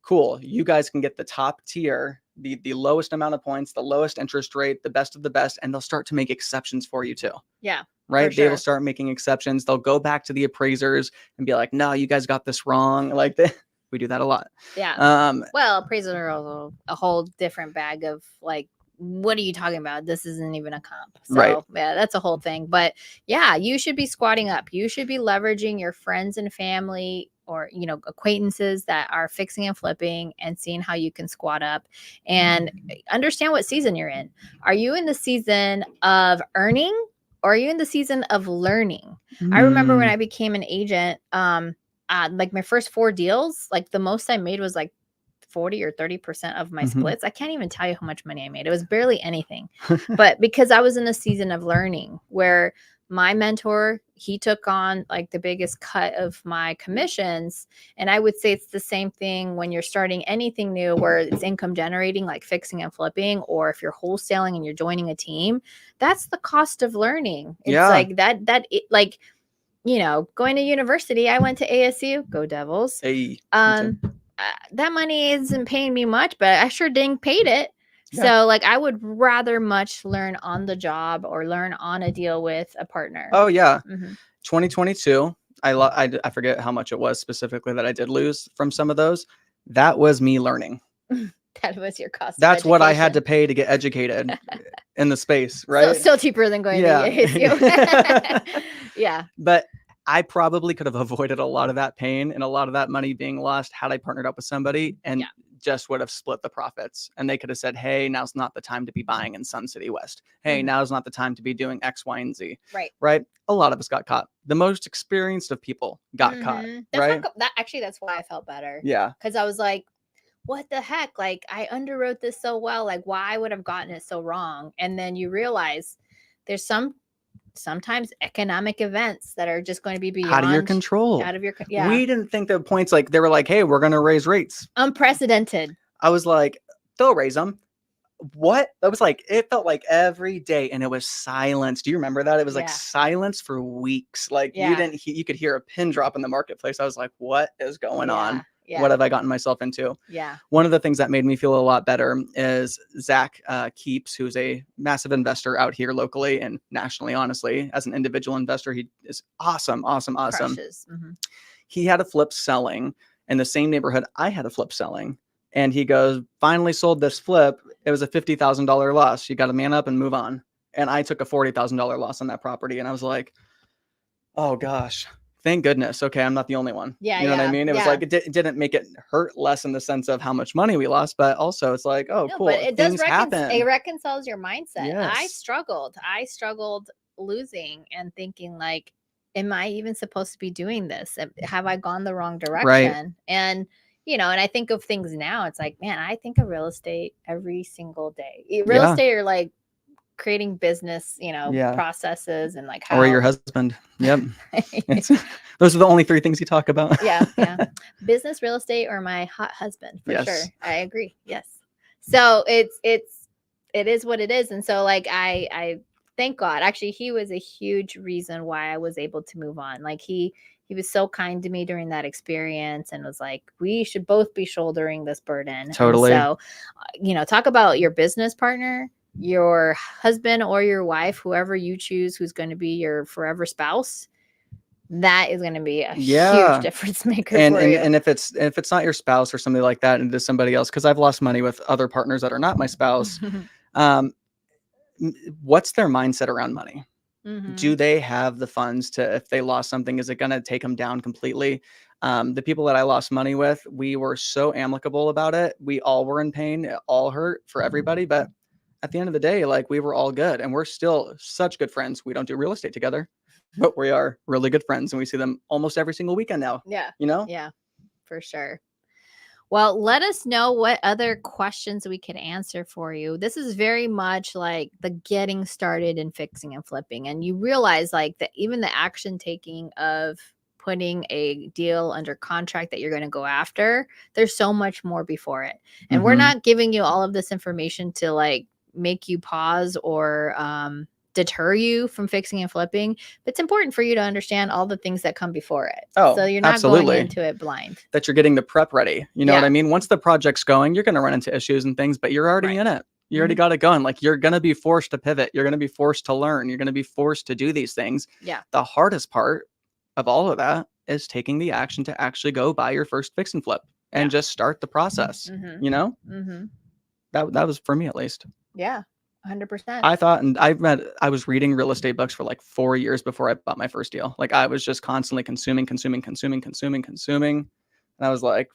cool, you guys can get the top tier, the lowest amount of points, the lowest interest rate, the best of the best. And they'll start to make exceptions for you too. Yeah. Right. They will start making exceptions. They'll go back to the appraisers and be like, no, you guys got this wrong. Like we do that a lot. Yeah. Well, appraisers are a whole different bag of like, what are you talking about? This isn't even a comp. So yeah, that's a whole thing. But yeah, you should be squatting up. You should be leveraging your friends and family or, you know, acquaintances that are fixing and flipping and seeing how you can squat up and understand what season you're in. Are you in the season of earning or are you in the season of learning? I remember when I became an agent, like my first 4 deals, like the most I made was like 40 or 30% of my splits. I can't even tell you how much money I made. It was barely anything. But because I was in a season of learning where my mentor, he took on like the biggest cut of my commissions. And I would say it's the same thing when you're starting anything new where it's income generating, like fixing and flipping, or if you're wholesaling and you're joining a team, that's the cost of learning. It's like like, you know, going to university, I went to ASU, go Devils. Hey, that money isn't paying me much, but I sure dang paid it. Yeah. So like I would rather much learn on the job or learn on a deal with a partner. Oh yeah. 2022. I forget how much it was specifically that I did lose from some of those. That was me learning. That was your cost. That's what I had to pay to get educated in the space, right? Still cheaper than going to ASU. Yeah. But I probably could have avoided a lot of that pain and a lot of that money being lost had I partnered up with somebody and just would have split the profits. And they could have said, hey, now's not the time to be buying in Sun City West. Hey, now's not the time to be doing X, Y, and Z. Right. A lot of us got caught. The most experienced of people got caught. That's why I felt better. Yeah. Because I was like, what the heck? Like I underwrote this so well. Like why would I have gotten it so wrong? And then you realize there's sometimes economic events that are just going to be beyond out of your control. We didn't think that points like they were like, hey, we're going to raise rates. Unprecedented. I was like, they'll raise them. What? That was like, it felt like every day and it was silence. Do you remember that? It was like silence for weeks. Like you could hear a pin drop in the marketplace. I was like, what is going on? Yeah. What have I gotten myself into? Yeah. One of the things that made me feel a lot better is Zach Keeps, who's a massive investor out here locally and nationally, honestly, as an individual investor. He is awesome. Precious. He had a flip selling in the same neighborhood I had a flip selling. And he goes, finally sold this flip. It was a $50,000 loss. You got to man up and move on. And I took a $40,000 loss on that property. And I was like, oh gosh, thank goodness. Okay, I'm not the only one. Yeah, you know what I mean? It was yeah. like it didn't make it hurt less in the sense of how much money we lost, but also it's like, oh, No, cool. but it Things does happen. it reconciles your mindset. I Yes. struggled losing and thinking like, am I even supposed to be doing this? Have I gone the wrong direction? Right. And and I think of things now. It's like, man, I think of real estate every single day. Real Yeah. estate or like creating business, Yeah. processes and like how. Or your husband. Yep. Those are the only three things you talk about. Yeah. Business, real estate, or my hot husband, for Yes. sure. I agree. Yes. So it is what it is. And so like I thank God. Actually, he was a huge reason why I was able to move on. Like he was so kind to me during that experience and was like, we should both be shouldering this burden. Totally. And so, talk about your business partner, your husband or your wife, whoever you choose, who's going to be your forever spouse. That is going to be a huge difference maker for you. And if it's not your spouse or somebody like that, and it is somebody else, because I've lost money with other partners that are not my spouse. What's their mindset around money? Mm-hmm. Do they have the funds to, if they lost something, is it going to take them down completely? The people that I lost money with, we were so amicable about it. We all were in pain. It all hurt for everybody. But at the end of the day, like, we were all good, and we're still such good friends. We don't do real estate together, but we are really good friends, and we see them almost every single weekend now. Yeah. Yeah, for sure. Well, let us know what other questions we could answer for you. This is very much like the getting started in fixing and flipping. And you realize like that even the action taking of putting a deal under contract that you're going to go after, there's so much more before it. And we're not giving you all of this information to like make you pause or deter you from fixing and flipping, but it's important for you to understand all the things that come before it. So you're not going into it blind. That you're getting the prep ready. You know what I mean? Once the project's going, you're going to run into issues and things, but you're already in it. You already got it going. Like, you're going to be forced to pivot. You're going to be forced to learn. You're going to be forced to do these things. Yeah. The hardest part of all of that is taking the action to actually go buy your first fix and flip and just start the process. That was for me, at least. Yeah. 100%. I thought, and I was reading real estate books for like 4 years before I bought my first deal. Like, I was just constantly consuming. And I was like,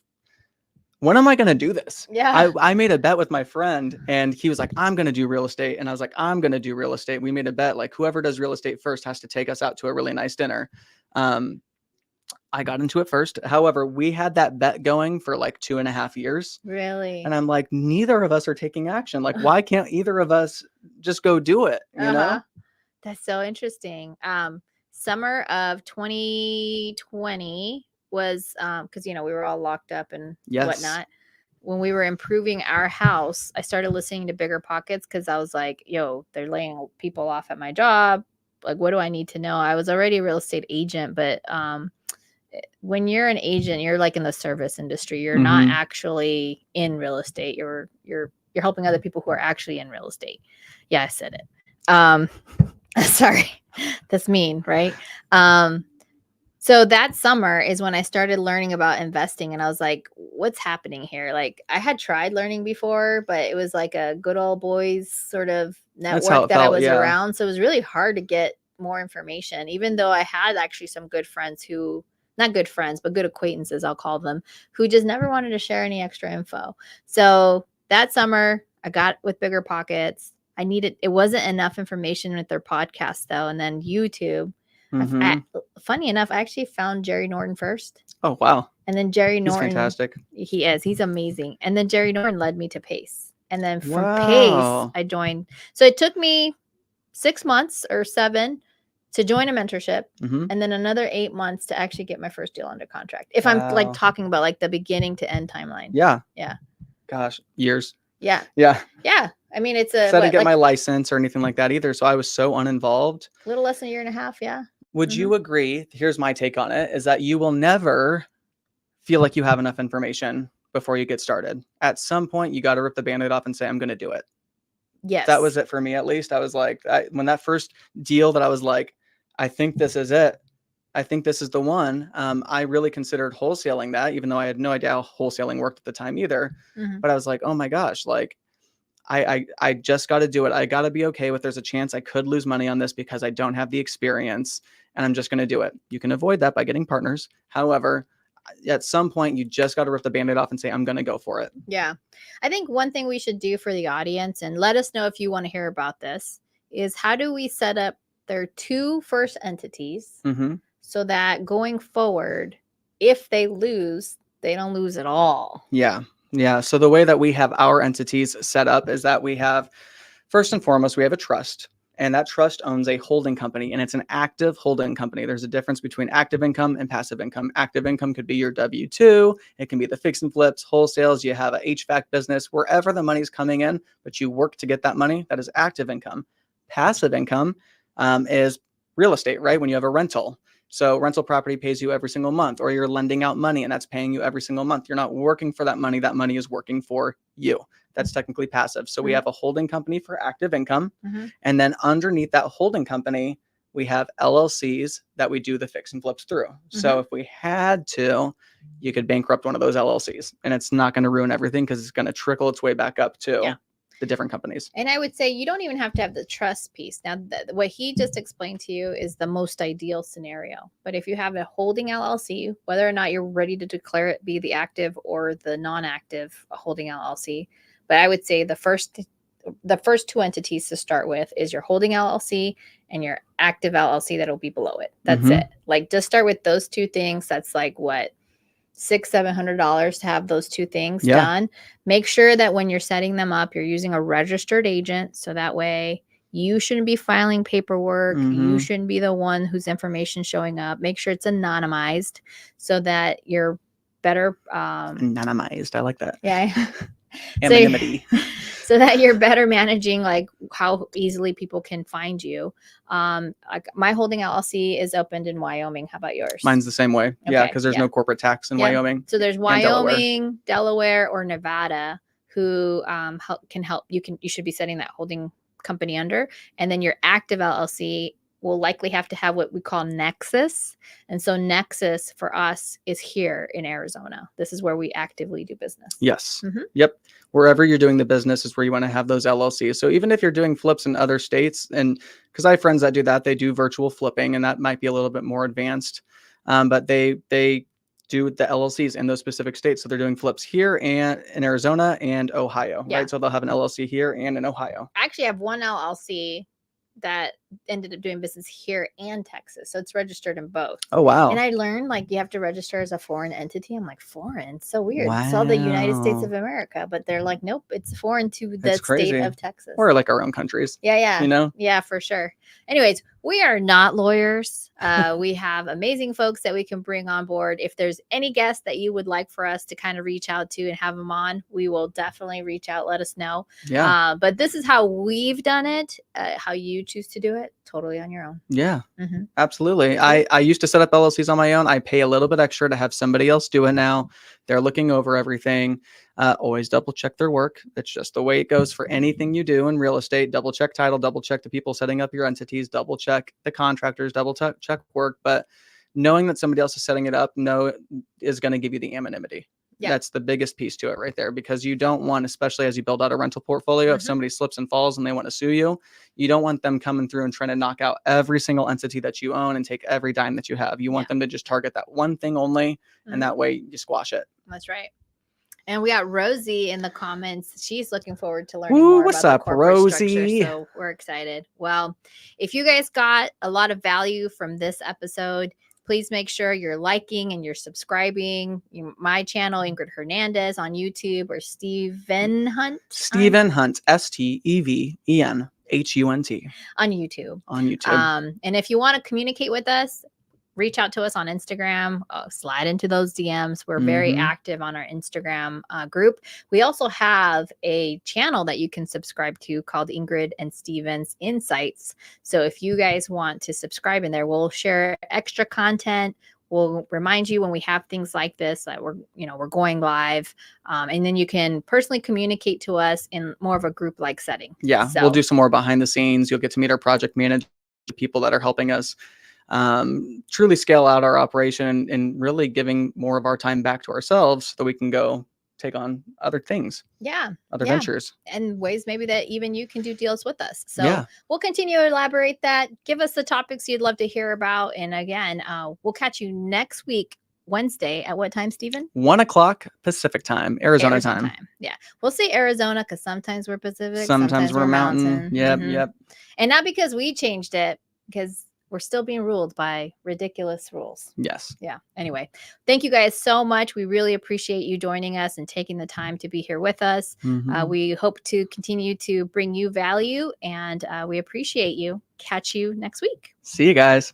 when am I going to do this? Yeah. I made a bet with my friend, and he was like, I'm going to do real estate. And I was like, I'm going to do real estate. We made a bet, like, whoever does real estate first has to take us out to a really nice dinner. I got into it first. However, we had that bet going for like 2.5 years. Really? And I'm like, neither of us are taking action. Like, why can't either of us just go do it? You know? That's so interesting. Summer of 2020 was, because, we were all locked up and whatnot. When we were improving our house, I started listening to Bigger Pockets because I was like, yo, they're laying people off at my job. Like, what do I need to know? I was already a real estate agent, but when you're an agent, you're like in the service industry. You're not actually in real estate. You're helping other people who are actually in real estate. Yeah, I said it. Sorry, that's mean, right? So that summer is when I started learning about investing, and I was like, what's happening here? Like, I had tried learning before, but it was like a good old boys sort of network that I was around. So it was really hard to get more information, even though I had actually some good friends who, not good friends, but good acquaintances, I'll call them, who just never wanted to share any extra info. So that summer I got with Bigger Pockets. It wasn't enough information with their podcast though. And then YouTube, funny enough, I actually found Jerry Norton first. Oh, wow. And then Jerry Norton, he's fantastic. He's amazing. And then Jerry Norton led me to Pace. And then from Pace, I joined. So it took me 6 months or 7 to join a mentorship, and then another 8 months to actually get my first deal under contract. If I'm like talking about like the beginning to end timeline. Yeah. Yeah. Gosh, years. Yeah. Yeah. Yeah. I mean, it's I didn't get my license or anything like that either. So I was so uninvolved. A little less than 1.5 years. Yeah. Would you agree? Here's my take on it, is that you will never feel like you have enough information before you get started. At some point, you got to rip the Band-Aid off and say, I'm going to do it. Yes. That was it for me, at least. I was like, when that first deal that I was like, I think this is it. I think this is the one. I really considered wholesaling that, even though I had no idea how wholesaling worked at the time either. But I was like, oh my gosh, like I just got to do it. I got to be okay with there's a chance I could lose money on this because I don't have the experience, and I'm just going to do it. You can avoid that by getting partners. However, at some point you just got to rip the Band-Aid off and say, I'm going to go for it. Yeah. I think one thing we should do for the audience, and let us know if you want to hear about this, is how do we set up their two first entities so that going forward, if they lose, they don't lose at all. Yeah. Yeah. So the way that we have our entities set up is that we have, first and foremost, we have a trust. And that trust owns a holding company, and it's an active holding company. There's a difference between active income and passive income. Active income could be your W-2. It can be the fix and flips, wholesales. You have a HVAC business, wherever the money's coming in, but you work to get that money. That is active income. Passive income is real estate, right? When you have a rental. So rental property pays you every single month, or you're lending out money and that's paying you every single month. You're not working for that money. That money is working for you. That's technically passive. So we have a holding company for active income. And then underneath that holding company, we have LLCs that we do the fix and flips through. So if we had to, you could bankrupt one of those LLCs, and it's not going to ruin everything because it's going to trickle its way back up to the different companies. And I would say you don't even have to have the trust piece. Now, what he just explained to you is the most ideal scenario. But if you have a holding LLC, whether or not you're ready to declare it be the active or the non-active holding LLC, but I would say the first two entities to start with is your holding LLC and your active LLC that'll be below it. That's it. Like, just start with those two things. That's like what, $600-700 to have those two things done. Make sure that when you're setting them up, you're using a registered agent, so that way you shouldn't be filing paperwork. You shouldn't be the one whose information showing up. Make sure it's anonymized so that you're better Anonymized. I like that. Yeah. Anonymity. So that you're better managing like how easily people can find you. Like my holding LLC is opened in Wyoming. How about yours? Mine's the same way. Okay. Yeah, because there's no corporate tax in Wyoming. So there's Wyoming, Delaware, or Nevada who can help. You should be setting that holding company under, and then your active LLC will likely have to have what we call Nexus. And so Nexus for us is here in Arizona. This is where we actively do business. Yes. Yep. Wherever you're doing the business is where you want to have those LLCs. So even if you're doing flips in other states, and because I have friends that do that, they do virtual flipping, and that might be a little bit more advanced. But they do the LLCs in those specific states. So they're doing flips here and in Arizona and Ohio, right? So they'll have an LLC here and in Ohio. I actually have one LLC that ended up doing business here and Texas. So it's registered in both. Oh, wow. And I learned like you have to register as a foreign entity. I'm like, foreign? So weird. Wow. It's all the United States of America, but they're like, nope, it's foreign to the state of Texas. Or like our own countries. Yeah. You know? Yeah, for sure. Anyways, we are not lawyers. We have amazing folks that we can bring on board. If there's any guests that you would like for us to kind of reach out to and have them on, we will definitely reach out. Let us know. Yeah. But this is how we've done it. How you choose to do it, totally on your own. Yeah, absolutely. I used to set up LLCs on my own. I pay a little bit extra to have somebody else do it now. They're looking over everything. Always double check their work. It's just the way it goes for anything you do in real estate. Double check title, double check the people setting up your entities, double check the contractors, double check work. But knowing that somebody else is setting it up is going to give you the anonymity. Yeah. That's the biggest piece to it right there, because you don't want, especially as you build out a rental portfolio, if somebody slips and falls and they want to sue you, you don't want them coming through and trying to knock out every single entity that you own and take every dime that you have. You want them to just target that one thing only, and that way you squash it. That's right. And we got Rosie in the comments. She's looking forward to learning more what's about up, the corporate Rosie? Structure, so we're excited. Well, if you guys got a lot of value from this episode, please make sure you're liking and you're subscribing. My channel, Ingryd Hernandez on YouTube, or Steven Hunt. Steven Hunt, STEVEN HUNT. On YouTube. On YouTube. And if you want to communicate with us, reach out to us on Instagram, slide into those DMs. We're very active on our Instagram group. We also have a channel that you can subscribe to called Ingryd and Steven's Insights. So if you guys want to subscribe in there, we'll share extra content. We'll remind you when we have things like this that we're going live. And then you can personally communicate to us in more of a group-like setting. Yeah, we'll do some more behind the scenes. You'll get to meet our project manager, people that are helping us truly scale out our operation and really giving more of our time back to ourselves so that we can go take on other things. Yeah. Other ventures. And ways maybe that even you can do deals with us. So Yeah. we'll continue to elaborate that. Give us the topics you'd love to hear about. And again, we'll catch you next week, Wednesday, at what time, Stephen? 1 o'clock Pacific time, Arizona time. Yeah. We'll say Arizona because sometimes we're Pacific, Sometimes we're mountain. Yep. And not because we changed it, because we're still being ruled by ridiculous rules. Yes. Yeah. Anyway, thank you guys so much. We really appreciate you joining us and taking the time to be here with us. We hope to continue to bring you value, and we appreciate you. Catch you next week. See you guys.